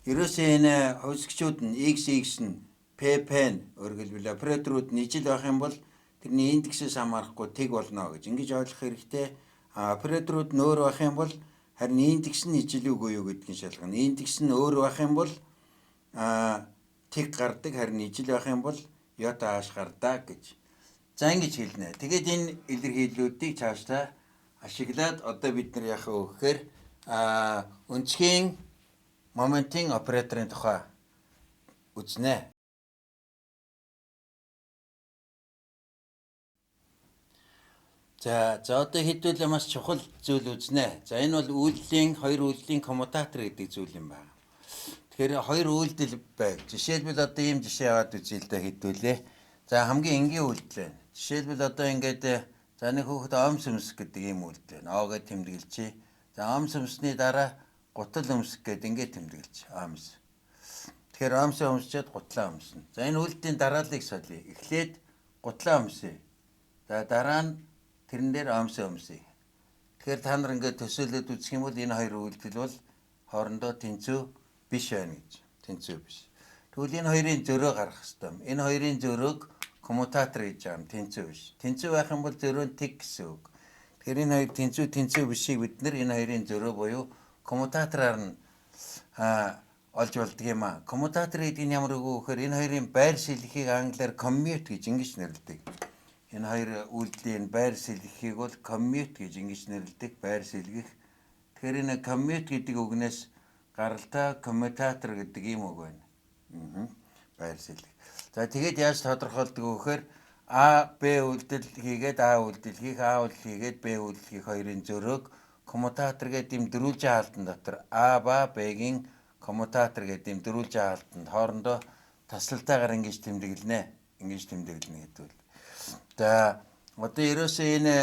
ерөөсөө энэ хувьсгчүүд нь XX нь ppn өргөлбөл операторууд нь ижил байх юм бол тэрний индексээс хамаарахгүй тэг болно гэж ингэж ойлгох хэрэгтэй. Операторууд нь өөр байх юм бол харин индекс нь ижил үгүй юу гэдгийг шалгана. Индекс нь өөр байх юм бол тэг гардаг, харин ижил байх юм бол Йото ааш гардаг гэж. За ингэж хэлнэ. Тэгээд энэ илэрхийллүүдийг цаашдаа ашиглаад одоо бид нар яах вэ гэхээр өнцгийн моментын операторын тухай үзнэ. За одоо хэдүүл маш чухал зүйл үзнэ. За энэ бол хоёр үйлдэлийн коммутатор гэдэг зүйл юм байна. Тэгэхээр хоёр үйлдэл байв. Жишээлбэл одоо ийм жишээ аваад үзье л да хэдүүлээ. За хамгийн энгийн үйлдэл байна. Жишээлбэл одоо ингээд за нэг хүүхэд ом сүмсэх гэдэг ийм үйлдэл байна. О гэж тэмдэглэжээ. За ом сүмсний дараа гутал өмсөх гэдэг ингээд тэмдэглэж омс. Тэгэхээр омсоо өмсчихэд гутлаа өмснө. За энэ үйлдэлийн дарааллыг солиё. Эхлээд гутлаа өмсөе. За дараа нь тэрэн дээр омсоо өмсөе. Тэгэхээр та нар ингээд төсөөлөд үзэх юм бол энэ хоёр үйлдэл бол хоорондоо тэнцүү биш байна гэж. Тэнцүү биш. Тэгвэл энэ хоёрын зөрөө гарах хэрэгтэй. Энэ хоёрын зөрөөг коммутатор гэж байгаа юм. Тэнцүү биш. Тэнцүү байх юм бол зөрөө нь тэг гэсэн үг. Тэгэхээр энэ хоёр тэнцүү бишийг бид нар энэ хоёрын зөрөө буюу коммутатораар нь олж болдго юм аа. Коммутатор гэдэг нь ямар үг вэ гэхээр энэ хоёрын байр шилжихийг англиар commute гэж ингэж нэрлэдэг. Энэ хоёр үйлдэлийн байр шилжихийг бол commute гэж ингэж нэрлэдэг. Байр шилжих. Тэгэхээр энэ commute гэдэг үгнээс гаралтай коммутатор гэдэг ийм үг байна. Байр шилжих. За тэгээд яаж тодорхойлдог вэ гэхээр А, Б үйлдэл хийгээд А үйлдэл хийх, А үйлдэл хийгээд Б үйлдэл хийх хоёрын зөрөөг коммутатор гэдэг юм дөрвөлжин хаалтан дотор А ба Б-гийн коммутатор гэдэг юм дөрвөлжин хаалтанд хоорондоо таслалтайгаар ингэж тэмдэглэнэ. Ингэж тэмдэглэнэ гэдэг үл. За одоо ерөөсөө энэ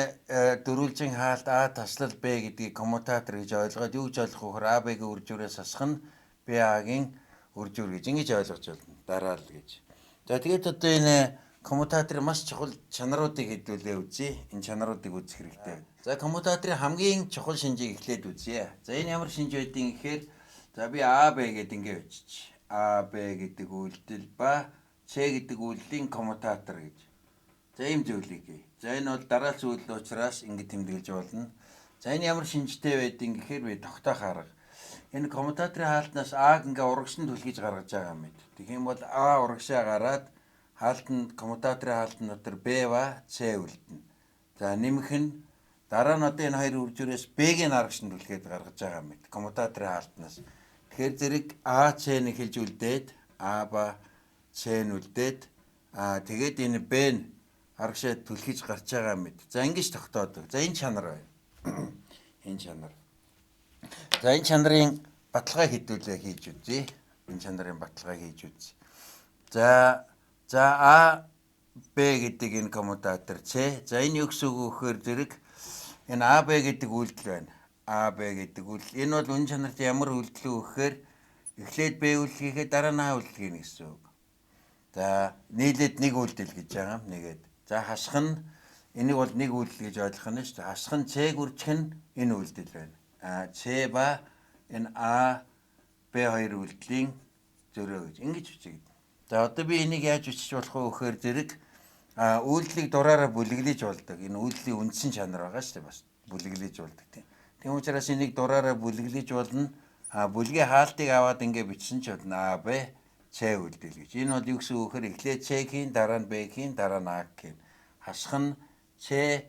дөрвөлжин хаалт А таслал Б гэдгийг коммутатор гэж ойлгоод юу гэж ойлгох вэ гэхээр А Б-гийн үр жүүрээс асах нь Б А-гийн үр жүүр гэж ингэж ойлгож байна. Дараал гэж. За тэгээд одоо энэ коммутаторын маш чухал чанаруудыг хэдүүлээ үзье. Энэ чанаруудыг үзэх хэрэгтэй. За коммутаторын хамгийн чухал шинжийг эхлээд үзье. За энэ ямар шинж байдгийг гэхээр за би А Б гэдэг ингэ бичиж. А Б гэдэг үйлдэл ба С гэдэг үйлдэлийн коммутатор гэж. За ийм зүйлийг. За энэ бол дараалц үйлдэл учраас ингэ тэмдэглэж болно. За энэ ямар шинжтэй байдгийг гэхээр би тогтоох арга. Энэ коммутаторын хаалтнаас А-г ингээ урагшин түлхэж гаргаж байгаа юм. Тэгэх юм бол А урагшаа гараад хаалтанд коммутаторын хаалтан дотор Б ба С үлдэнэ. За нэмэх нь дараа нь одоо энэ хоёр үр жүүрээс Б-гийн арагшин түлхээд гаргаж байгаа юм. Коммутаторын хаалтнаас. Тэгэхээр зэрэг А С-ийг хэлж үлдээд А ба С-ийг үлдээд тэгээд энэ Б нь арагшаа түлхэж гарч байгаа юм. За ингэж тогтоодог. За энэ чанар байна. Энэ чанар. За энэ чанарын баталгаа хэдүүлээ хийж үзье. Энэ чанарын баталгаа хийж үзье. За А Б гэдэг энэ коммутатор С. За энэ юу гэсэн үг вэ гэхээр зэрэг энэ А Б гэдэг үйлдэл байна. А Б гэдэг үйлдэл. Энэ бол үн чанарт ямар үйлдэл вэ гэхээр эхлээд Б үйлдэл хийхэд дараа нь А үйлдэл хийнэ гэсэн үг. За нийлээд нэг үйлдэл гэж байгаа юм. Нэгээд. За хасах нь энийг бол нэг үйлдэл гэж ойлгох нь шүү дээ. Хасах нь С гүржих нь энэ үйлдэл байна. С ба энэ А Б хоёр үйлдэлийн зөрөө гэж ингэж бичигдэнэ. За одоо би энийг яаж бичиж болох вэ гэхээр зэрэг үйлдэлийг дураараа бүлэглэж болдог. Энэ үйлдэлийн үндсэн чанар байгаа шүү дээ бас бүлэглэж болдог тийм. Тийм учраас энийг дураараа бүлэглэж болно. Бүлгийн хаалтыг аваад ингэ бичсэн ч болно А Б Ч үлдэл гэж. Энэ бол юу гэсэн үг вэ? Эхлээд Ч хийн, дараа нь Б хийн, дараа нь А хийн. Хасах нь Ч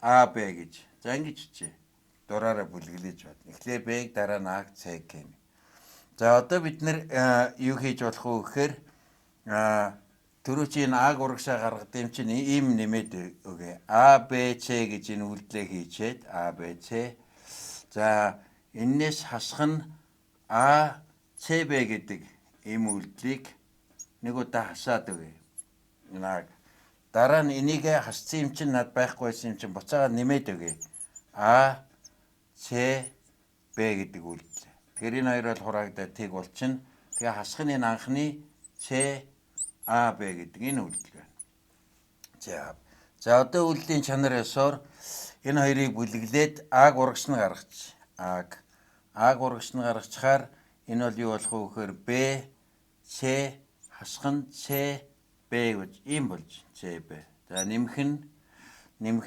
А Б гэж. За ингэж хичээ. Дураараа бүлгэлж байна. Эхлээд Б-г дараа нь А-г Ц хийн. За одоо бид нэр юу хийж болох вэ гэхээр түрүү чи энэ А-г урагшаа гаргад юм чинь ийм нэмээд өгье. А Б Ч гэж энэ үйлдэлээ хийчээд А Б Ч. За энээс хасах нь А Ц Б гэдэг ийм үйлдэлийг нэг удаа хасаад өгье. Дараа нь энийг хассан юм чинь над байхгүйсэн юм чинь буцаагаад нэмээд өгье. А Ц Б гэдэг үйлдэл. Тэгэхээр энэ хоёр бол хураагдаад тэг болчихно. Тэгээ хасах нь энэ анхны Ч А Б гэдэг энэ үйлдэл байна. За одоо үйлдэлийн чанар ёсоор энэ хоёрыг бүлэглээд А-г урагш нь гаргачих. А-г урагш нь гаргачаар энэ бол юу болох вэ гэхээр Б Ч хасах нь Ч Б гэж ийм болж Ч Б. За нэмэх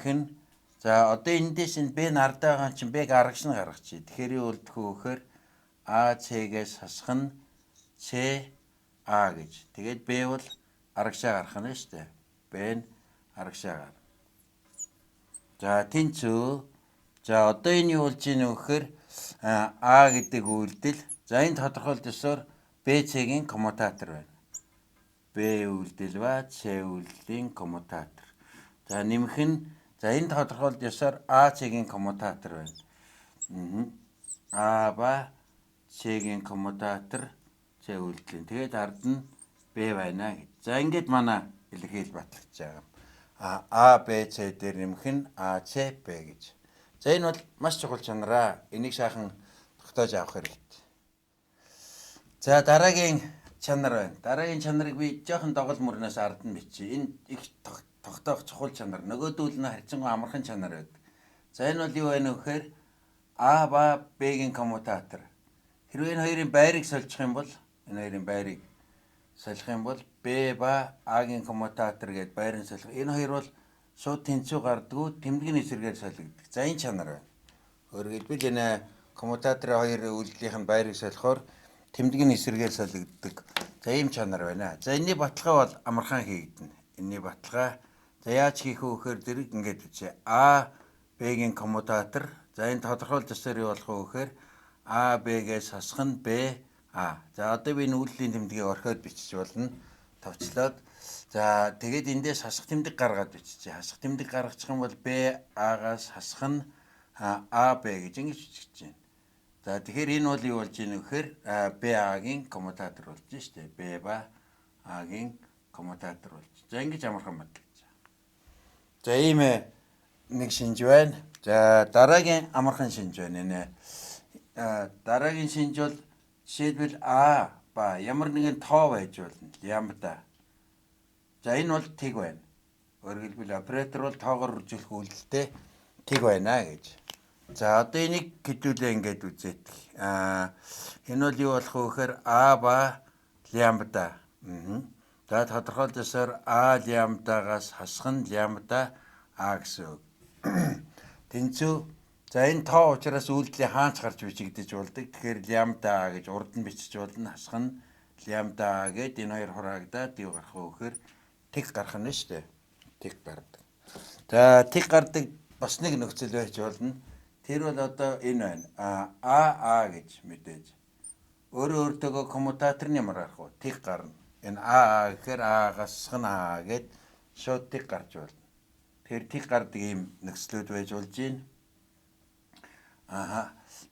нь за одоо эндээс энэ Б нардаа байгаа чинь Б-г арагш нь гаргачих. Тэгэхээр юу болдгоо гэхээр А Ч-гээс хасах нь Ч А гэж. Тэгээд Б бол арагшаа гарах нь шүү дээ. Б нь арагшаа гар. За тэнцүү. За одоо энэ юу болж ийн вэ гэхээр А гэдэг үйлдэл. За энэ тодорхойлт ёсоор Б Ц-гийн коммутатор байна. Б үйлдэл ба Ч үйлдэлийн коммутатор. За нэмэх нь за энэ тодорхойлт ёсоор А Ц-гийн коммутатор байна. А ба Ч-гийн коммутатор Ч үйлдэлийн. Тэгээд ард нь Б байна гэж. За ингээд манай илэрхийлэл батлагдж байгаа юм. А Б Ч дээр нэмэх нь А Ч Б гэж. За энэ бол маш чухал чанараа. Энийг сайхан тогтоож авах хэрэгтэй. За дараагийн чанар байна. Дараагийн чанарыг би жоохон догол мөрнөөс ард нь бичиж. Энэ их тогтоох чухал чанар. Нөгөөдөл нь харьцангуй амархан чанар байдаг. За энэ бол юу байна вэ гэхээр А ба Б-гийн коммутатор. Хэрвээ энэ хоёрын байрыг сольчих юм бол Б ба А-гийн коммутатор гээд байрын солих. Энэ хоёр бол шууд тэнцүү гардггүй тэмдгийн эсрэгээр солигддог. За энэ чанар байна. Өөрөөр хэлбэл энэ коммутаторын хоёр үйлдэлийнх нь байрыг солихоор тэмдгийн эсрэгээр солигддог. За ийм чанар байна. За энэний баталгаа бол амархан хийгдэнэ. Энэний баталгаа за яаж хийх вэ гэхээр зэрэг ингээд үчээ. А Б-гийн коммутатор. За энэ тодорхойлж ёсоор юу болох вэ гэхээр А Б-гээс хасах нь Б А. За одоо би энэ үйлдлийн тэмдгийг орхиод бичиж болно. Товчлоод. За тэгээд эндээс хасах тэмдэг гаргаад бичиж. Хасах тэмдэг гаргачих юм бол Б А-гаас хасах нь А Б гэж ингэж бичиж байна. За тэгэхээр энэ бол юу болж ийн вэ гэхээр Б А-гийн коммутатор болж штэ. Б ба А-гийн коммутатор болж. За ингэж амархан батлагдаж байгаа. За ийм нэг шинж байна. За дараагийн амархан шинж байна. Дараагийн шинж бол жишээлбэл А ба ямар нэгэн тоо байж болно. Лямбда. За энэ бол тэг байна. Өөрөөр хэлбэл оператор бол тоогоор үржүүлэх үйлдэлтэй тэг байна гэж. За одоо энийг хэдүүлээ ингээд үзээд. Энэ бол юу болох вэ гэхээр А ба лямбда. За тодорхойлж ёсоор А лямбдагаас хасах нь лямбда А гэсэн үг. Тэнцүү. За энэ тоо учраас үйлдлийн хаач гарч бичигдэж болдог. Тэгэхээр лямбда А гэж урд нь бичиж болно. Хасах нь лямбда А гэд энэ хоёр хураагдаад юу гарах вэ гэхээр тэг гарах нь шүү дээ. Тэг гардаг. За тэг гардаг бас нэг нөхцөл байж болно. Тэр бол одоо энэ байна. А гэж мэдээж. Өөртөөгөө коммутатор нь ямар гарах вэ? Тэг гарна. Энэ А гэхээр А-гаас хасах нь А гэд шууд тэг гарч болно. Тэгэхээр тэг гардаг ийм нөхцлүүд байж болж байна.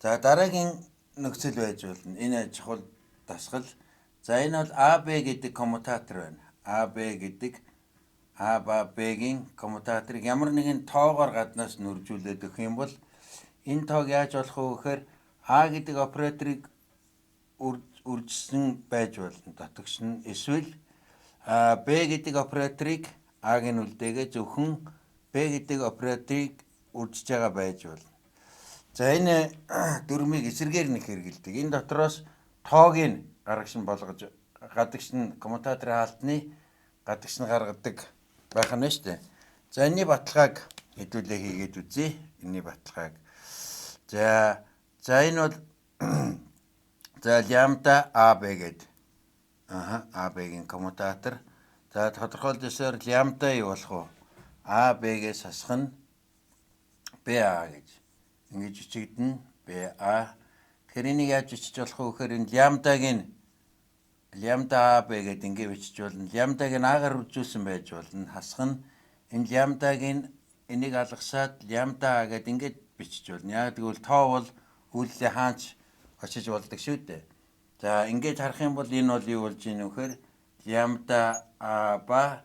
За дараагийн нөхцөл байж болно. Энэ чухал дасгал. За энэ бол А Б гэдэг коммутатор байна. А Б гэдэг А ба Б-гийн коммутаторыг ямар нэгэн тоогоор гаднаас нүржүүлээд өгөх юм бол энэ тоог яаж болох вэ гэхээр А гэдэг операторыг үржсэн байж болно. Дотогш нь эсвэл Б гэдэг операторыг А-гийн үлдээгээ зөвхөн Б гэдэг операторыг үржиж байгаа байж болно. За энэ дүрмийг эсрэгээр нэг хэрэгэлдэг. Энэ дотроос тоогийн гарагш нь болгож гадагш нь коммутаторын хаалтны гадагш нь гаргадаг байх нь шүү дээ. За энэний баталгааг хэдүүлээ хийгээд үзье. Энэний баталгааг. За энэ бол за лямбда А Б гээд А Б-ийн коммутатор. За тодорхойлолтоор лямбда юу болох вэ? А Б-гээс хасах нь БА гэж. Ингэж бичигдэнэ. БА. Тэгэхээр энийг яаж бичиж болох вэ гэхээр энэ лямбда А Б гэдэг ингэ бичиж болно. Лямбдаг нь агаар үзүүлсэн байж болно. Хасах нь энэ лямбдагийн энийг алгасаад лямбда А гэдэг ингэж бичиж болно. Яг тэгвэл тоо бол үйлдэлээ хаач очиж болдог шүү дээ. За ингэж харах юм бол энэ бол юу болж ийн вэхээр лямбда А ба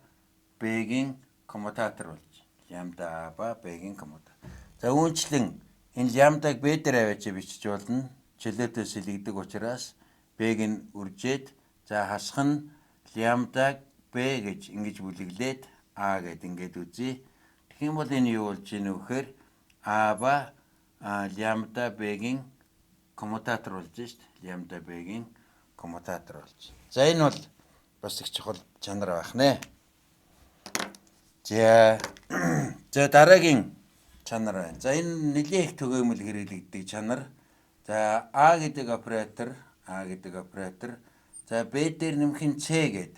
Б-ийн коммутатор болж. Лямбда А ба Б-ийн коммутатор. За үүнчлэн энэ лямбдаг Б дээр аваач бичиж болно. Чөлөөтөөс илэгдэг учраас Б-г нь үржээд за хасах нь лямбдаг Б гэж ингэж бүлэглээд А гэд ингэж үзье. Тэгэх юм бол энэ юу болж ийн вэхээр А ба лямбда Б-ийн коммутатор болж шүү дээ. Лямбда Б-ийн коммутатор болж. За энэ бол бас их чухал чанар байх нэ. За дараагийн чанар байна. За энэ нэлээд их түгээмэл хэрэглэгддэг чанар. За А гэдэг оператор, за Б дээр нэмэх нь С гэдэг.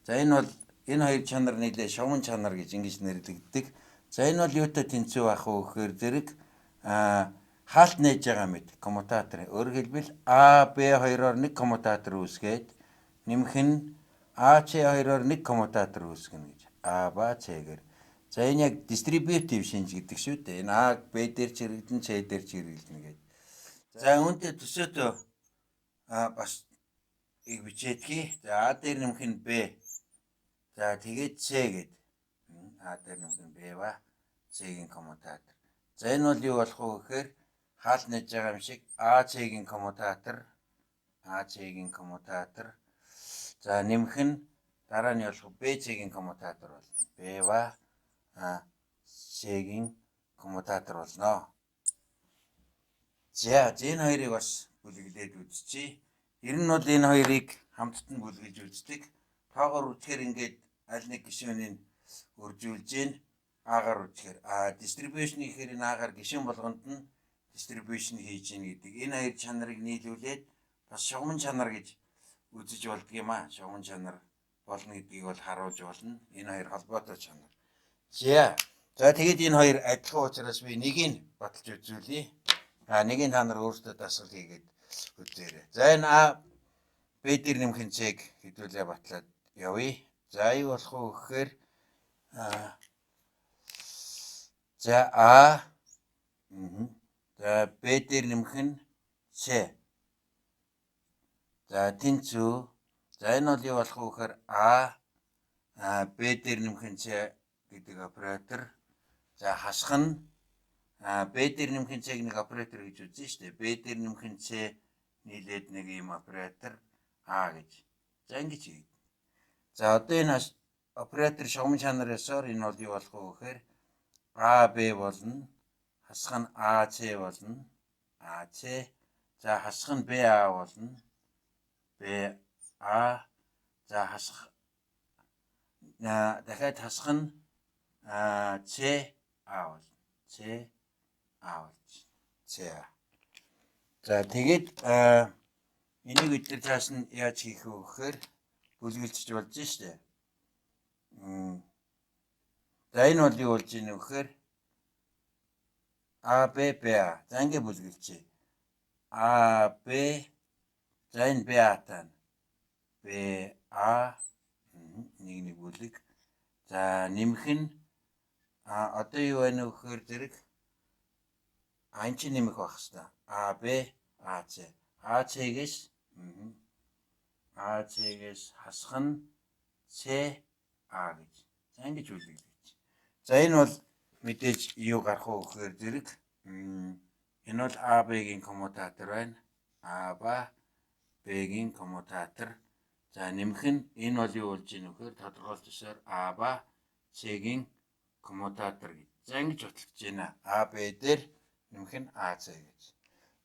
За энэ бол энэ хоёр чанар нэлээд шовгон чанар гэж ингэж нэрлэгддэг. За энэ бол юутай тэнцүү байх вэ гэхээр зэрэг хаалт нээж байгаа мэт коммутатор. Өөрөөр хэлбэл А Б хоёроор нэг коммутатор үүсгээд нэмэх нь А С хоёроор нэг коммутатор үүсгэнэ гэж. А ба С-гээр. За энэ яг дистрибьютив шинж гэдэг шүү дээ. Энэ А Б дээр ч хэрэглэн С дээр ч хэрэглэнэ гэдэг. За үүнтэй төсөөтөө бас ийг бичээдгий. За А дээр нэмэх нь Б. За тэгээд С гэдэг. А дээр нэмэх нь Б ба С-ийн коммутатор. За энэ бол юу болох вэ гэхээр хаалт нээж байгаа юм шиг А С-ийн коммутатор. За нэмэх нь дараа нь болох Б С-ийн коммутатор болно. Б ба С-ийн коммутатор болно. За энэ хоёрыг бас бүлэглээд үзчихье. Ер нь бол энэ хоёрыг хамтд нь бүлгэлж үздэг. Тоогоор үзэхээр ингээд аль нэг гишүүнийг үржүүлж гин агаар үзэхээр дистрибьюшн гэхээр энэ агаар гишүүн болгонд нь дистрибьюшн хийж гин гэдэг. Энэ хоёр чанарыг нийлүүлээд бас шугамн чанар гэж үзэж болдго юм аа. Шугамн чанар болно гэдгийг бол харуулж болно. Энэ хоёр холбоотой чанар. За тэгээд энэ хоёр адилхан учраас би нэгийг баталж үзүүлье. Нэгийг та нар өөрсдөө дасгал хийгээд үзээрэй. За энэ А Б дээр нэмэх нь С-г хэдүүлээ батлаад явъя. За юу болох вэ гэхээр за А за Б дээр нэмэх нь С. За тэнцүү. За энэ бол юу болох вэ гэхээр А Б дээр нэмэх нь С гэдэг оператор. За хасах нь Б дээр нэмэх нь С-г нэг оператор гэж үзэн шүү дээ. Б дээр нэмэх нь С нийлээд нэг юм оператор А гэж. За ингэж хийгээд. За одоо энэ оператор шугамн чанараасаар энэ бол юу болох вэ гэхээр А Б болно. Хасах нь А С болно. А С. За хасах нь Б А болно. Б А. За хасах дахиад хасах нь С А болно. С А болж. С А. За тэгээд энийг өдөр цааш нь яаж хийх вэ гэхээр бүлгэлжж болж штэ. За энэ бол юу болж ийн вэ гэхээр А Б Б А. За ингэ бүлгэлжээ. А Б за энэ Б А тань. Б А нэг бүлэг. За нэмэх нь одоо юу байна вэ гэхээр зэрэг энэ чинь нэмэх байх хэвээр. А Б А С. А С-гээс хасах нь С А гэж. За ингэж үлдэглэж. За энэ бол мэдээж юу гарах вэ гэхээр зэрэг энэ бол А Б-ийн коммутатор байна. А ба Б-ийн коммутатор. За нэмэх нь энэ бол юу болж ийн вэ гэхээр тодорхойлолтоор А ба С-ийн коммутатор гэж. За ингэж баталж байна. А Б дээр нэмэх нь А С гэж.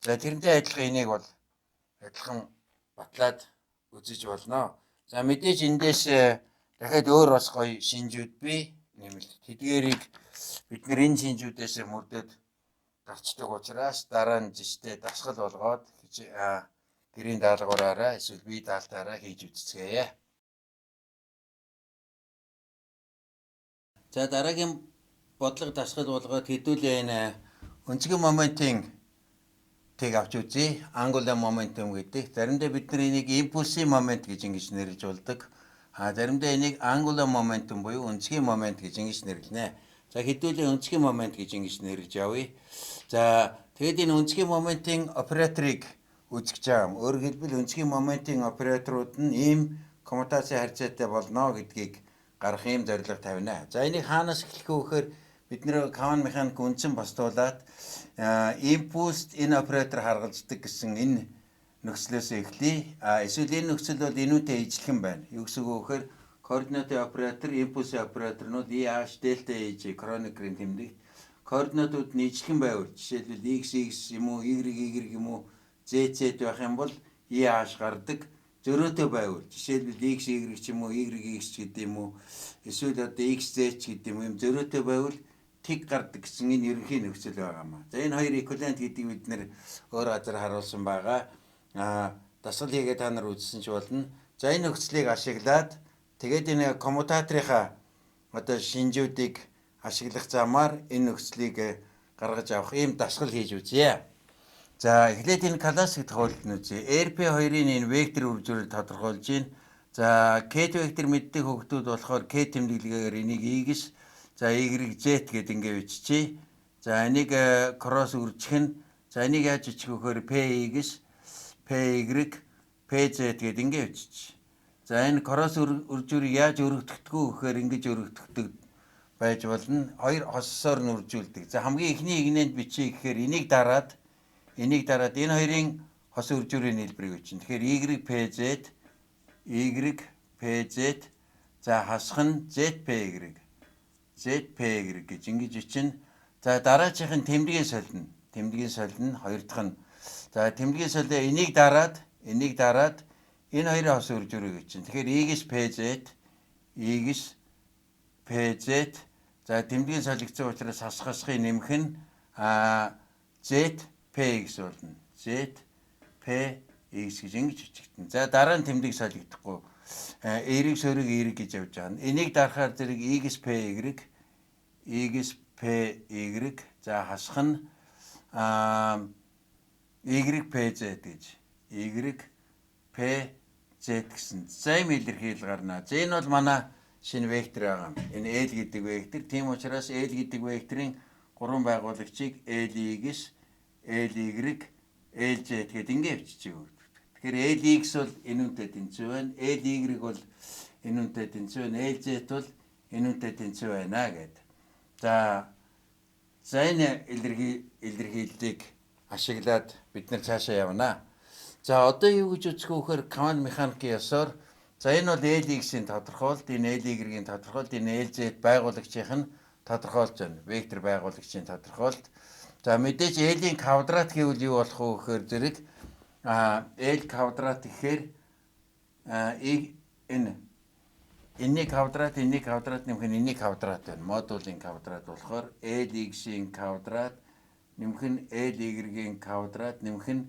За тэрнтэй адилхан энийг бол адилхан батлаад үзэж болно. За мэдээж эндээс дахиад өөр бас гоё шинжүүд бий нэмэлт. Тэдгээрийг бид нэр энэ шинжүүдээс мөрдөд гарчдаг учраас дараа нь жиштэй дасгал болгоод гэрийн даалгавраараа эсвэл бие даалтаараа хийж үзцгээе. За дараагийн бодлого дасгал болгоод хэдүүлээ энэ өнцгөн моментын тэг авч үзье. Angular momentum гэдэг. Заримдаа бид нар энийг impulsive moment гэж ингэж нэрлэж болдог. Заримдаа энийг angular momentum буюу өнцгөн момент гэж ингэж нэрлэнэ. За хэдүүлээ өнцгөн момент гэж ингэж нэрлэж явъя. За тэгээд энэ өнцгөн моментын операторыг үзэж байгаа юм. Өөрөөр хэлбэл өнцгөн моментын операторууд нь ийм коммутацийн харьцаатай болно гэдгийг гарах ийм зорилго тавина. За энийг хаанаас эхлэх вэ гэхээр бид нэр квант механик үндсэн босдуулаад импульс энэ оператор харгалздаг гэсэн энэ нөхцлөөс эхлэе. Эсвэл энэ нөхцөл бол энүүтэй ижилхэн байна. Юу гэсэн үг вэ гэхээр координатын оператор, импульсийн операторнууд IH, delta H, Kronecker-ийн тэмдэгт координатууд нь ижилхэн байвал жишээлбэл x юм уу, y юм уу, z байх юм бол IH гардаг. Зөрөөтэй байвал жишээлбэл x ч юм уу, y ч гэдэг юм уу, эсвэл одоо x z ч гэдэг юм зөрөөтэй байвал тэг гардаг гэсэн энэ ерөнхий нөхцөл байгаа маа. За энэ хоёр эквивалент гэдгийг бид нэр өөр газар харуулсан байгаа. Дасгал хийгээ та нар үзсэн ч болно. За энэ нөхцөлийг ашиглаад тэгээд энэ коммутаторынхаа одоо шинжүүдийг ашиглах замаар энэ нөхцөлийг гаргаж авах ийм дасгал хийж үзье. За эхлээд энэ классик тохиолдолд нь үзье. RP2-ын энэ вектор үржүүлэлт тодорхойлж байна. За K вектор мэддэг хөгтүүд болохоор K тэмдэглэгээр энийг Y-г за YZ гэдэг ингээ биччихье. За энийг кросс үржих нь за энийг яаж бичих вэ гэхээр PX, PY, PZ гэдэг ингээ биччихье. За энэ кросс үржүүрийг яаж өргөдөгдөг вэ гэхээр ингэж өргөдөгдөг байж болно. Хоёр хоссоор нь үржүүлдэг. За хамгийн эхний игнэнд бичье гэхээр энийг дараад энэ хоёрын хос үржүүрийн хэлбэрийг бичнэ. Тэгэхээр YPZ за хасах нь ZPY гэж ингэж бичнэ. За дараачих нь тэмдгийн солино. Хоёр дахь нь. За тэмдгийн солио энийг дараад энэ хоёрын хос үржүүрийг бичнэ. Тэгэхээр YPZ за тэмдгийн солигдсон учраас хасахын нэмэх нь ZPX болно. ZPX гэж ингэж бичигдэнэ. За дараа нь тэмдэг солигдохгүй. Эрэг сөрөг гэж явж байгаа. Энийг дарахаар зэрэг XPY за хасах нь YPZ гэж. YPZ гэсэн. За ийм илэрхийлэл гарна. За энэ бол манай шинэ вектор байгаа юм. Энэ L гэдэг вектор. Тийм учраас L гэдэг векторын гурван байгуулагчийг LX, LY, LZ гэдэг ингэ бичиж өгдөг. Тэгэхээр LX бол энэ үнэтэй тэнцүү байна. LY бол энэ үнэтэй тэнцүү байна. LZ бол энэ үнэтэй тэнцүү байна гэдэг. За энэ илэрхийллийг ашиглаад бид нар цаашаа явна. За одоо юу гэж үзэх вэ гэхээр квант механикийн ёсоор за энэ бол LX-ийн тодорхойлолт, энэ LY-ийн тодорхойлолт, энэ LZ байгуулагчийн нь тодорхойлж байна. Вектор байгуулагчийн тодорхойлолт. За мэдээж L-ийн квадрат гэвэл юу болох вэ гэхээр зэрэг L квадрат гэхээр энэний квадрат нэмэх нь энэний квадрат байна. Модулын квадрат болохоор LX-ийн квадрат нэмэх нь LY-ийн квадрат нэмэх нь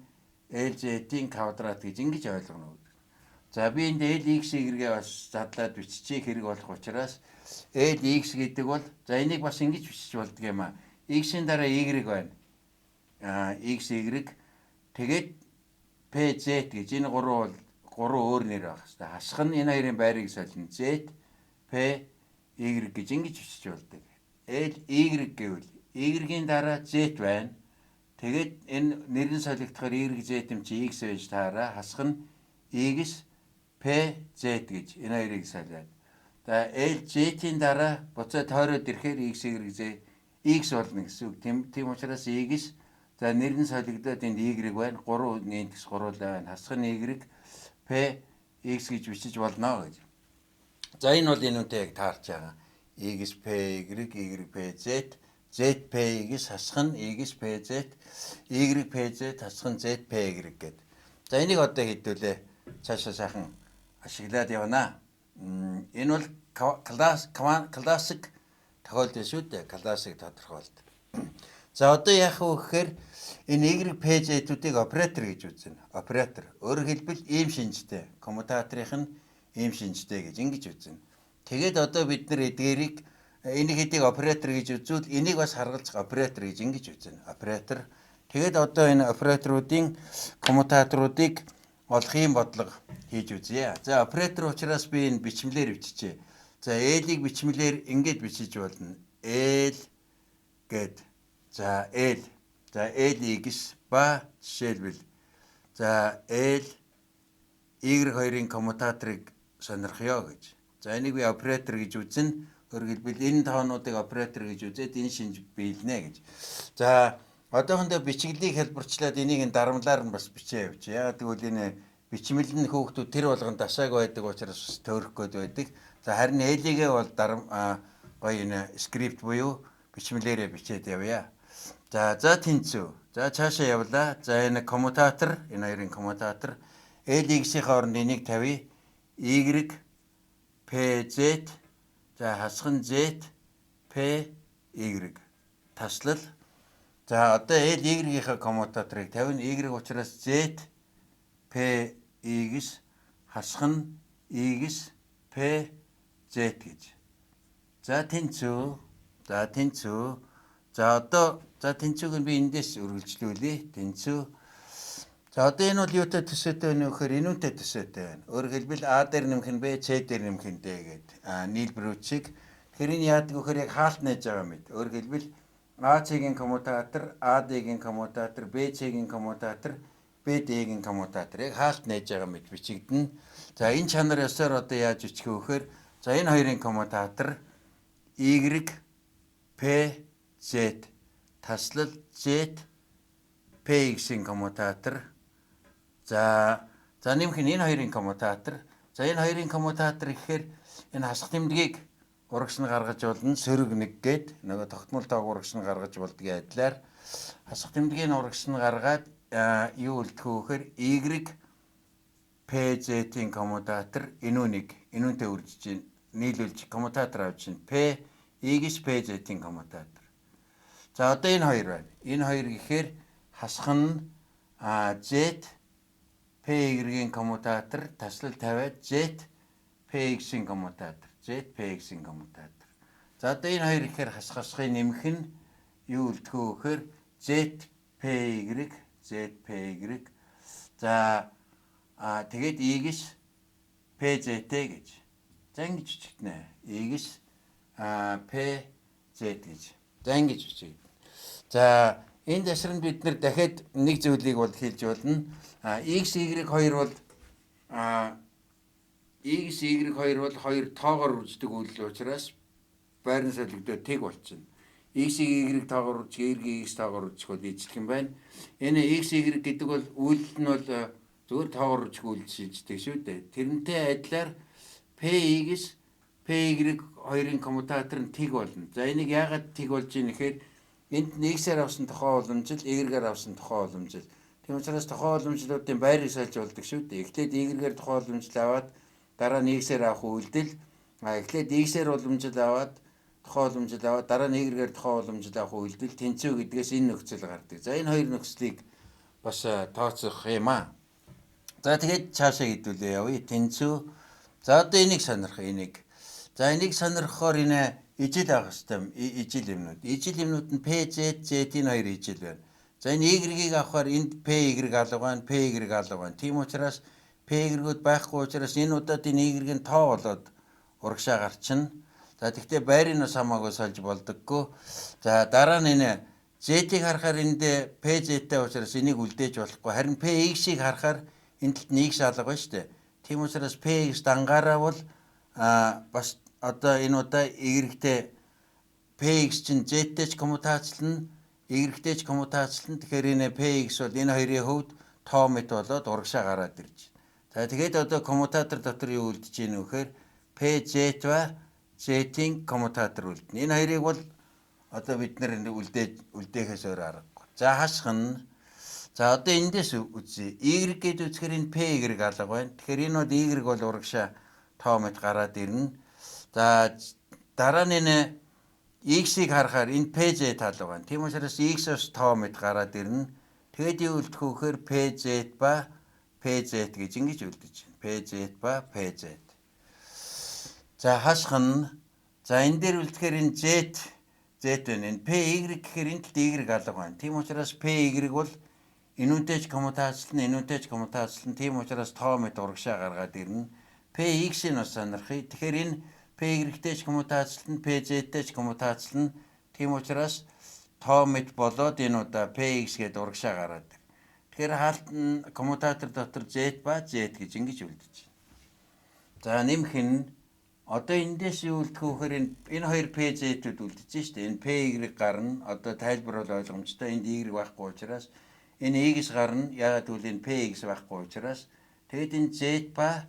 LZ-ийн квадрат гэж ингэж ойлгоно. За би энд LX-ийг бас задлаад биччихье хэрэг болох учраас LX гэдэг бол за энийг бас ингэж бичиж болдго юм аа. X-ийн дараа Y байна. XY тэгээд PZ гэж энэ гурван өөр нэр байх хэрэгтэй. Хасах нь энэ хоёрын байрыг солино. Z, P, Y гэж ингэж бичиж болдог. Y гэвэл Y-ийн дараа Z байна. Тэгээд энэ нэрийн солигдохоор YZ юм чи X байж таараа хасах нь X, PZ гэж энэ хоёрыг солиод. За LZ-ийн дараа буцаад тойроод ирэхээр XY X болно гэсэн үг. Тийм учраас X за нэр нь солигдоод энд Y байна. 3 нэгс 3 байна. Хасах нь Y P X гэж бичиж болно гэж. За энэ бол энэ үнэтэй яг таарч байгаа. X P Y P Z Z P X хасах нь X P Z Y P Z хасах нь Z P Y гэдэг. За энийг одоо хэдүүлээ цаашаа сайхан ашиглаад явна. Энэ бол классик тохиолдол шүү дээ. Классик тодорхойлолт. За одоо яах вэ гэхээр энэ Y PZ-үүдийг оператор гэж үзнэ. Оператор. Өөрөөр хэлбэл ийм шинжтэй. Коммутаторынх нь ийм шинжтэй гэж ингэж үзнэ. Тэгээд одоо бид нар эдгээрийг энийг хэдийг оператор гэж үзвэл энийг бас харгалж оператор гэж ингэж үзнэ. Оператор. Тэгээд одоо энэ операторуудын коммутаторуудыг олох юм бодлого хийж үзье. За оператор учраас би энэ бичмлэр биччихье. За L-ийг бичмлэр ингэж бичиж болно. L гэд. За L. За L-X ба жишээлбэл за L Y2-ын коммутаторыг сонирхё гэж. За энийг би оператор гэж үзнэ. Өөрөөр хэлбэл энэ тоонуудыг оператор гэж үзээд энэ шинж биелнэ гэж. За одоохондоо бичиглэлийг хэлбэрчлээд энийг дарамлаар нь бас бичээ явж. Яагаад гэвэл энэ бичмэл нь хүүхдүүд тэр болгонд дасааг байдаг учраас төөрөх гээд байдаг. За харин L-ийгээ бол гоё энэ скрипт буюу бичмэлээрээ бичээд явъя. За тэнцүү. За цаашаа явлаа. За энэ коммутатор, энэ хоёрын коммутатор L-X-ийн хооронд энийг тавья. Y PZ за хасхан Z PY таслал. За одоо L-Y-ийн коммутаторыг тавина. Y учраас Z PX хасхан X PZ гэж. За тэнцүү. За тэнцүү. За одоо тэнцүүг нь би эндээс үргэлжлүүлье. Тэнцүү. За одоо энэ бол юутай төсөөтэй байна вэ гэхээр энүүнтэй төсөөтэй байна. Өөрөөр хэлбэл А дээр нэмэх нь Б, С дээр нэмэх нь Д гэдэг нийлбэрүүчиг. Тэгэхээр энэ яадаг вэ гэхээр яг хаалт нээж байгаа мэт. Өөрөөр хэлбэл А цэгийн коммутатор, А Д-гийн коммутатор, Б цэгийн коммутатор, Б Д-гийн коммутатор яг хаалт нээж байгаа мэт бичигдэнэ. За энэ чанар ёсоор одоо яаж бичих вэ гэхээр за энэ хоёрын коммутатор Y P Z таслал Z PX-ийн коммутатор. За нэмэх нь энэ хоёрын коммутатор. За энэ хоёрын коммутатор гэхээр энэ хасах тэмдгийг урагш нь гаргаж болно. Сөрөг нэг гээд нөгөө тогтмол тоог урагш нь гаргаж болдгийн адилаар хасах тэмдгийг урагш нь гаргаад юу үлдэх вэ гэхээр Y PZ-ийн коммутатор энүүнтэй үржиж чинь нийлүүлж коммутатор авч чинь P X PZ-ийн коммутатор. За одоо энэ хоёр байна. Энэ хоёр гэхээр хасах нь Z PY-ийн коммутатор таслал тавиад Z PX-ийн коммутатор. Z PX-ийн коммутатор. За одоо энэ хоёр гэхээр хасахын нэмэх нь юу үлдэх вэ гэхээр Z PY. За тэгээд X PZ гэж. За ингэж бичгэнэ. X PZ гэж. За ингэж бичигдэнэ. За энэ тасранд бид нэр дахиад нэг зүйлийг бол хэлж болно. X Y2 бол X Y2 бол хоёр тоогоор үрждэг үйлдэл учраас байрны солигдоод тэг болчихно. X Y тоогоор үржих, Y X тоогоор үржих бол ижлэх юм байна. Энэ X Y гэдэг бол үйлдэл нь бол зөвхөн тоогоор үржих үйлдэл шилждэг шүү дээ. Тэрнтэй адилаар PX PY хоёрын коммутатор нь тэг болно. За энийг яагаад тэг болж ийм нэхээр энд X-ээр авсан тухай уламжил, Y-гээр авсан тухай уламжил. Тийм учраас тухай уламжлуудын байрыг сольж болдог шүү дээ. Эхлээд Y-гээр тухай уламжил аваад дараа нь X-ээр авах үйлдэл, эхлээд X-ээр уламжил аваад тухай уламжил аваад дараа нь Y-гээр тухай уламжил авах үйлдэл тэнцүү гэдгээс энэ нөхцөл гардаг. За энэ хоёр нөхцөлийг бас тооцох юм аа. За тэгээд цаашаа хэдүүлээ явъя. Тэнцүү. За одоо энийг сонирх энийг. За энийг сонирхохоор энэ ижил авах хэвээр ижил юмнууд. Ижил юмнууд нь PZ, Z энэ хоёр ижил байна. За энэ Y-ийг авахаар энд PY алга байна, PY алга байна. Тийм учраас PY-гүүд байхгүй учраас энэ удаад энэ Y-ийн тоо болоод урагшаа гарчна. За тэгвэл байрын бас хамаагүй сольж болдоггүй. За дараа нь энэ Z-ийг харахаар энд PZ-тэй учраас энийг үлдээж болохгүй. Харин PX-ийг харахаар энэ талд нь X алга байна шүү дээ. Тийм учраас PX дангаараа бол бас одоо энэ удаа Y-тэй PX чинь Z-тэй ч коммутацлна, Y-тэй ч коммутацлна. Тэгэхээр энэ PX бол энэ хоёрын хувьд тоо мэт болоод урагшаа гараад ирж. За тэгээд одоо коммутатор дотор юу үлдэж ийн вэ гэхээр PZ ба Z-ийн коммутатор үлдэнэ. Энэ хоёрыг бол одоо бид нэр үлдээхээс өөр аргагүй. За хасах нь. За одоо эндээс үзье. Y гээд үзэхээр энэ PY алга байна. Тэгэхээр энэ бол Y бол урагшаа тоо мэт гараад ирнэ. За дараа нь энэ X-ийг харахаар энэ PZ тал байгаа. Тийм учраас X-ос тоо мэд гараад ирнэ. Тэгээд юу үлдэх вэ гэхээр PZ ба PZ гэж ингэж үлдэж байна. PZ ба PZ. За хасах нь за энэ дээр үлдэхээр энэ Z байна. Энэ PY гэхээр энэ талд Y алга байна. Тийм учраас PY бол энүүнтэй ч коммутацлна, энүүнтэй ч коммутацлна. Тийм учраас тоо мэд урагшаа гаргаад ирнэ. PX-ийг бас сонирхъя. Тэгэхээр энэ PY-тэй ч коммутацлна, PZ-тэй ч коммутацлна. Тийм учраас тоо мэд болоод энэ удаа PX гээд урагшаа гараад ир. Тэгэхээр хаалт нь коммутатор дотор Z ба Z гэж ингэж үлдэж байна. За нэмэх нь одоо эндээс юу үлдэх вэ гэхээр энэ хоёр PZ-үүд үлдэж штэ. Энэ PY гарна. Одоо тайлбар бол ойлгомжтой. Энд Y байхгүй учраас энэ X гарна. Яагаад гэвэл энэ PX байхгүй учраас тэгэд энэ Z ба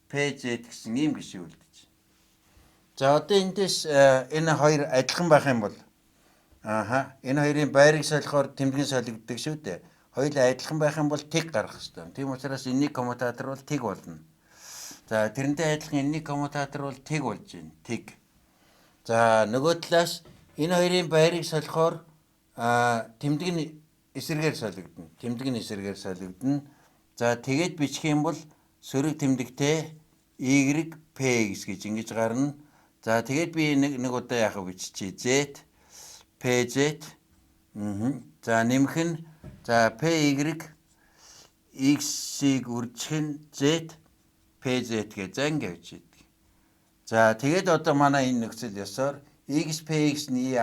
PZ гэсэн ийм гişиг үлдэж. За одоо эндээс энэ хоёр адилхан байх юм бол энэ хоёрын байрыг солихоор тэмдгэн солигддог шүү дээ. Хоёулаа адилхан байх юм бол тэг гарах хэрэгтэй. Тийм учраас энэний коммутатор бол тэг болно. За тэрнтэй адилхан энэний коммутатор бол тэг болж байна. Тэг. За нөгөө талаас энэ хоёрын байрыг солихоор тэмдэг нь эсрэгээр солигдно. Тэмдэг нь эсрэгээр солигдно. За тэгээд бичих юм бол сөрөг тэмдэгтэй YPX гэж ингэж гарна. За тэгээд би нэг удаа яах вэ биччихье. Z PZ за нэмэх нь за PY X-ийг үржих нь Z PZ гэж за ингэ бичиж. За тэгээд одоо манай энэ нөхцөл ёсоор X PX нь Y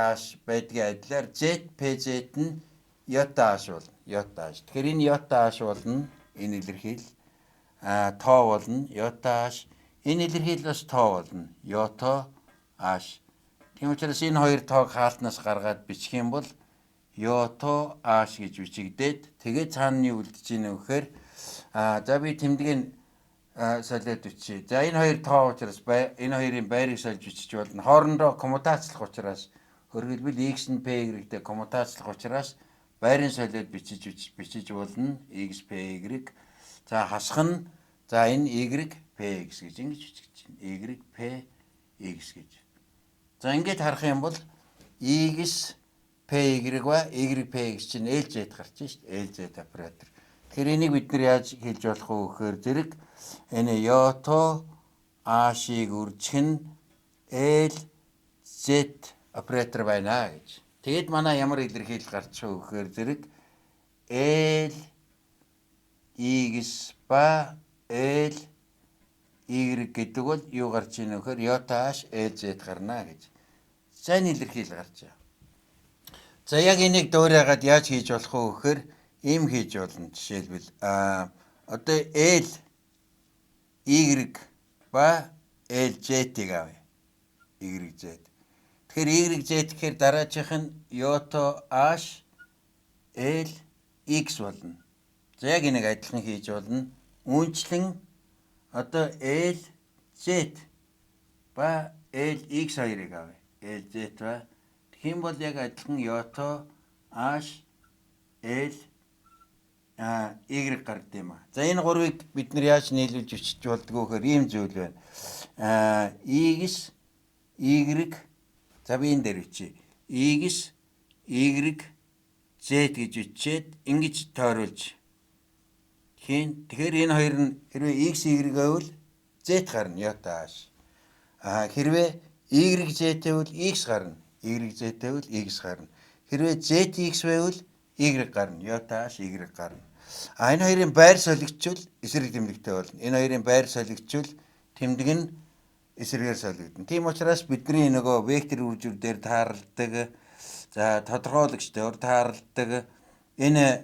байдгийн адилаар Z PZ нь йота H болно. Йота H. Тэгэхээр энэ йота H болно. Энэ илэрхийл тоо болно. Йота H. Энэ илэрхийл бас тоо болно. Йото H. Тийм учраас энэ хоёр тоог хаалтнаас гаргаад бичих юм бол йото H гэж бичигдээд тэгээд цаана нь үлдэж ийнэ гэхээр за би тэмдгийг солиод бичье. За энэ хоёр тоо учраас энэ хоёрын байрыг сольж бичиж болно. Хоорондоо коммутацлах учраас хөргөлбөл X нь PY-тэй коммутацлах учраас байрын солиод бичиж болно. X PY. За хасах нь за энэ YPX гэж ингэж бичиж байна. YPX гэж. За ингэж харах юм бол X PY ба YPX чинь LZ гарч шít. LZ оператор. Тэгэхээр энийг бид нар яаж хэлж болох вэ гэхээр зэрэг энэ йото H-ийг үржих нь LZ оператор байна гэж. Тэгэд манай ямар илэрхийлэл гарч вэ гэхээр зэрэг LX ба LY гэдэг бол юу гарч ийнэ гэхээр йота H LZ гарна гэж. Сайн илэрхийлэл гарч байна. За яг энийг дуурайгаад яаж хийж болох вэ гэхээр ийм хийж болно. Жишээлбэл одоо L Y ба LZ-ийг авъя. YZ. Тэгэхээр YZ гэхээр дараачих нь йото H LX болно. За яг энийг адилхан хийж болно. Үүнчлэн одоо LZ ба LX хоёрыг авъя. LZ ба тэгхийн бол яг адилхан йото H Y гард юм а. За энэ гурвыг бид нар яаж нийлүүлж өчөж болдгоо гэхээр ийм зүйл байна. X Y за би энэ дээр бичье. X Y Z гэж үчээд ингэж тойруулж. Тэгэхээр энэ хоёр нь хэрвээ X Y гэвэл Z гарна йота H. Хэрвээ Y Z гэвэл X гарна. Y Z гэвэл X гарна. Хэрвээ Z X байвал Y гарна. Йота H Y гарна. Энэ хоёрын байр солигдчихвол эсрэг тэмдэгтэй болно. Энэ хоёрын байр солигдчихвол тэмдэг нь эсрэгээр солигдно. Тийм учраас бидний нөгөө вектор үржүүр дээр тааралдаг, за тодорхойлогч дээр тааралдаг энэ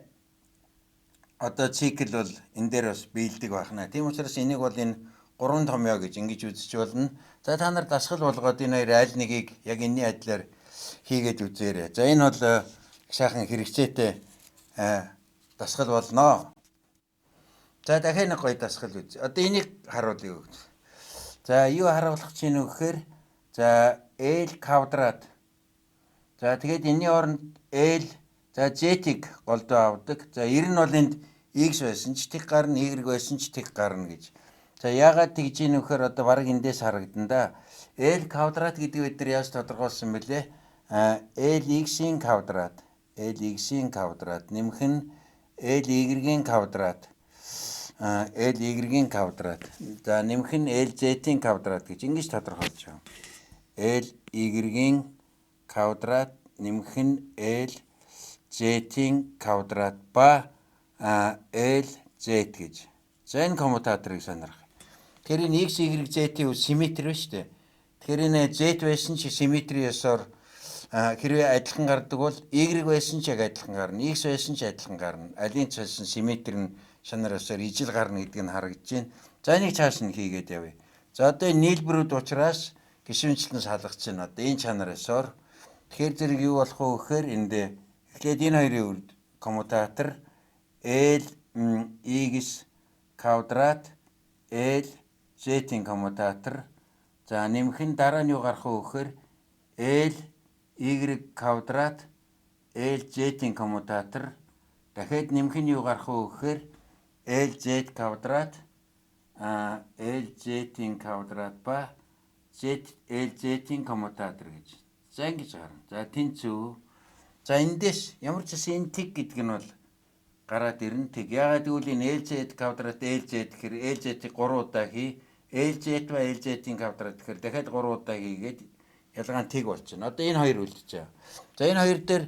одоо цикл бол энэ дээр бас биелдэг байна. Тийм учраас энийг бол энэ 3 томьёо гэж ингэж үзэж болно. За та нар дасгал болгоод энэ хоёр аль нэгийг яг энэний адилаар хийгээд үзээрэй. За энэ бол сайхан хэрэгцээтэй дасгал болно. За дахиад нэг гоё дасгал үз. Одоо энийг харуулъя. За юу харуулах чинь вэ гэхээр за L квадрат. За тэгээд энэний оронд L за Z-ийг голдоо авдаг. За 90 нь бол энд X байсан ч тэг гарна, Y байсан ч тэг гарна гэж. За яагаад тэгж ийм вэхээр одоо баг эндээс харагдан да. L квадрат гэдэг бид нар яаж тодорхойлсон бэлээ? L x-ийн квадрат, L x-ийн квадрат нэмэх нь L y-ийн квадрат. L y-ийн квадрат. За нэмэх нь L z-ийн квадрат гэж ингэж тодорхойлж байгаа. L y-ийн квадрат нэмэх нь L z-ийн квадрат ба L z гэж. За энэ коммутаторыг сонирх. Тэгэхээр энэ x, y, z-ийн үе симметри ба шүү дээ. Тэгэхээр энэ z байсан ч симметри ёсоор хэрвээ адилхан гардаг бол y байсан ч яг адилхан гарна, x байсан ч адилхан гарна. Алийн ч байсан симметри нь шанар ёсоор ижил гарна гэдэг нь харагдаж байна. За энийг цааш нь хийгээд явъя. За одоо энэ нийлбэрүүд учраас гишүүнчлэн салгаж байна. Одоо энэ чанар ёсоор тэгэхээр зэрэг юу болох вэ гэхээр эндээ эхлээд энэ хоёрын үрд коммутатор L x квадрат L z-ийн коммутатор. За нэмэх нь дараа нь юу гарах вэ гэхээр L y квадрат L z-ийн коммутатор. Дахиад нэмэх нь юу гарах вэ гэхээр L z квадрат L z-ийн квадрат ба L z-ийн коммутатор гэж. За ингэж гарна. За тэнцүү. За эндээс ямар ч гэсэн энэ тэг гэдэг нь бол гараад ирнэ тэг. Яагаад гэвэл энэ L z квадрат L z гэхээр L z-ийг 3 удаа хий. L z ба L z-ийн квадрат гэхээр дахиад 3 удаа хийгээд ялгаа нь тэг болчихно. Одоо энэ хоёр үлдэж байгаа. За энэ хоёр дээр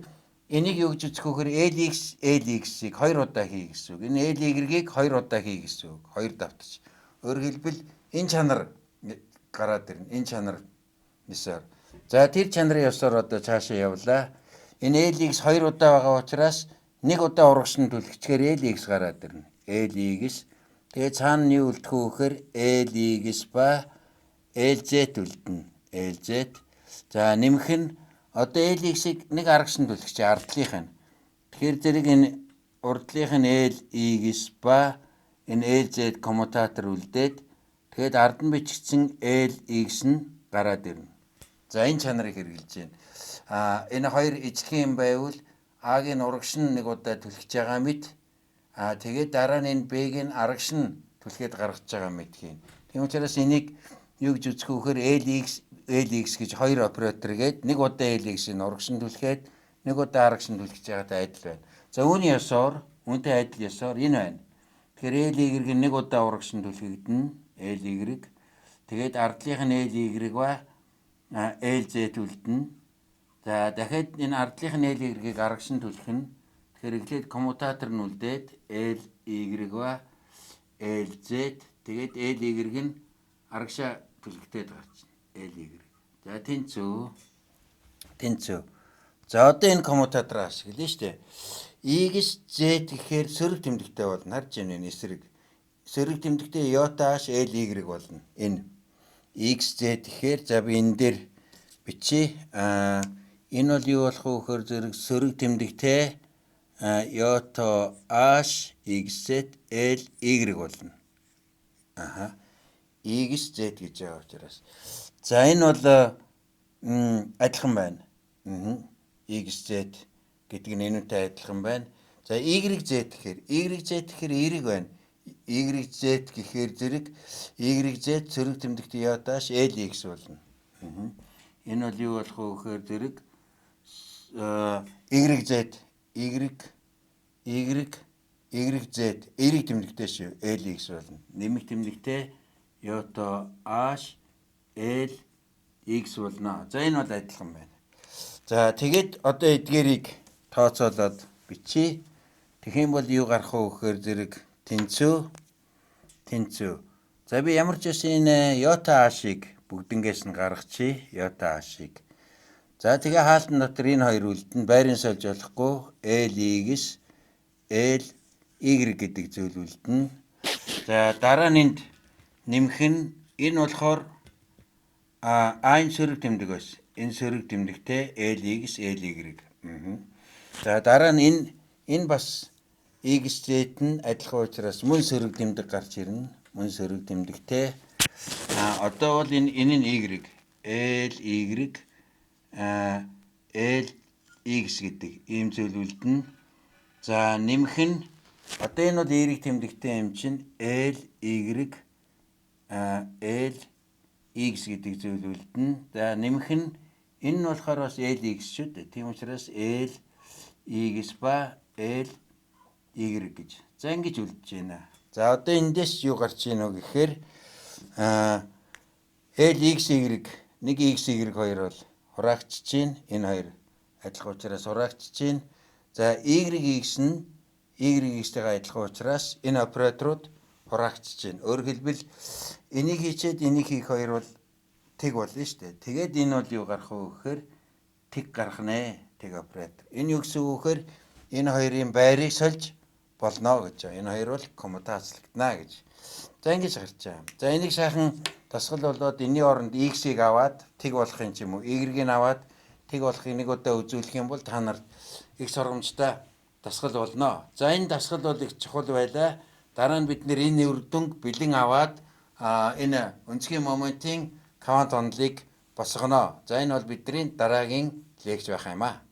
энийг юу гэж үзэх вэ гэхээр L x-ийг 2 удаа хий гэсэн үг. Энэ L y-ийг 2 удаа хий гэсэн үг. 2 давтаж. Өөрөөр хэлбэл энэ чанар гараад ирнэ. Энэ чанар ёсоор. За тэр чанарын ёсоор одоо цаашаа явлаа. Энэ L x 2 удаа байгаа учраас 1 удаа урагшин түлхчихээр L x гараад ирнэ. L x. Тэгээ цаана нь юу үлдэх вэ гэхээр L x ба L z үлдэнэ. L z. За нэмэх нь одоо L x-ийг нэг арагшин түлхэж ардлынх нь. Тэгэхээр зэрэг энэ урдлынх нь L x ба энэ L z коммутатор үлдээд тэгээд ард нь бичигдсэн L x нь гараад ирнэ. За энэ чанарыг хэрэгжилж байна. Энэ хоёр ижлэх юм байвал А-гийн урагшин нэг удаа түлхэж байгаа мэт. Тэгээд дараа нь энэ Б-гийн арагшин түлхээд гаргаж байгаа мэт хийн. Тийм учраас энийг юу гэж үзэх вэ гэхээр L x гэж хоёр оператор гээд нэг удаа L x-ийн урагшин түлхээд нэг удаа арагшин түлхэж байгаатай адил байна. За үүний ёсоор үүнтэй адил ёсоор энэ байна. Тэгэхээр L y-г нэг удаа урагшин түлхэгдэнэ. L y. Тэгээд ардлынх нь L y ба L z үлдэнэ. За дахиад энэ ардлынх нь L y-г арагшин түлхэнэ. Тэгэхээр эхлээд коммутатор нь үлдээд L y ба L z. Тэгээд L y нь арагшаа түлхтээд гарчихна. L y. За тэнцүү. За одоо энэ коммутатор ашиглая шүү дээ. X z гэхээр сөрөг тэмдэгтэй болно. Харж байна энэ эсрэг. Сөрөг тэмдэгтэй йота h L y болно. Энэ X z гэхээр за би энэ дээр бичиж энэ бол юу болох вэ гэхээр зэрэг сөрөг тэмдэгтэй йота h X z L y болно. X z гэж байгаа учраас. За энэ бол адилхан байна. X z гэдэг нь энүүтэй адилхан байна. За y z гэхээр эерэг байна. Y z гэхээр зэрэг Y z сөрөг тэмдэгтэй ядааш L x болно. Энэ бол юу болох вэ гэхээр зэрэг Y z эерэг тэмдэгтэй шүү. L x болно. Нэмэх тэмдэгтэй йота h L x болно. За энэ бол адилхан байна. За тэгээд одоо эдгээрийг тооцоолоод бичье. Тэгэх юм бол юу гарах вэ гэхээр зэрэг тэнцүү. За би ямар ч байсан энэ йота h-ыг бүгднгээс нь гаргачихъя. Йота h-ыг. За тэгээ хаалтан дотор энэ хоёр үлдэн байрын сольж болохгүй L x L y гэдэг зүйл үлдэнэ. За дараа нь энд нэмэх нь энэ болохоор энэ сөрөг тэмдэг байсан. Энэ сөрөг тэмдэгтэй L x L y. За дараа нь энэ бас X z нь адилхан учраас мөн сөрөг тэмдэг гарч ирнэ. Мөн сөрөг тэмдэгтэй. Одоо бол энэ нь Y. L y L x гэдэг ийм зүйл үлдэнэ. За нэмэх нь одоо энэ бол эерэг тэмдэгтэй юм чинь L y L x гэдэг зүйл үлдэнэ. За нэмэх нь энэ нь болохоор бас l x шүү дээ. Тийм учраас l x ба l y гэж. За ингэж үлдэж байна. За одоо эндээс юу гарч ийн вэ гэхээр l x y нэг x y хоёр бол хураагдчихж чинь энэ хоёр адилхан учраас хураагдчихж чинь. За y x нь y x-тэйгээ адилхан учраас энэ операторууд хураагдчихж чинь. Өөрөөр хэлбэл энийг хийчээд энийг хийх хоёр бол тэг болно шүү дээ. Тэгээд энэ бол юу гарах вэ гэхээр тэг гарах нэ. Тэг оператор. Энэ юу гэсэн үг гэхээр энэ хоёрын байрыг сольж болно гэж. Энэ хоёр бол коммутацлагдана гэж. За ингэж гарч байгаа. За энийг сайхан дасгал болоод энэний оронд x-ийг аваад тэг болохын ч юм уу y-ийг аваад тэг болохыг нэг удаа үзүүлэх юм бол та нарт их сургамжтай дасгал болно. За энэ дасгал бол их чухал байлаа. Дараа нь бид нэр энэ үр дүнг бэлэн аваад энэ өнцгийн моментын квант онолыг босгоно. За энэ бол бидний дараагийн лекц байх юм аа.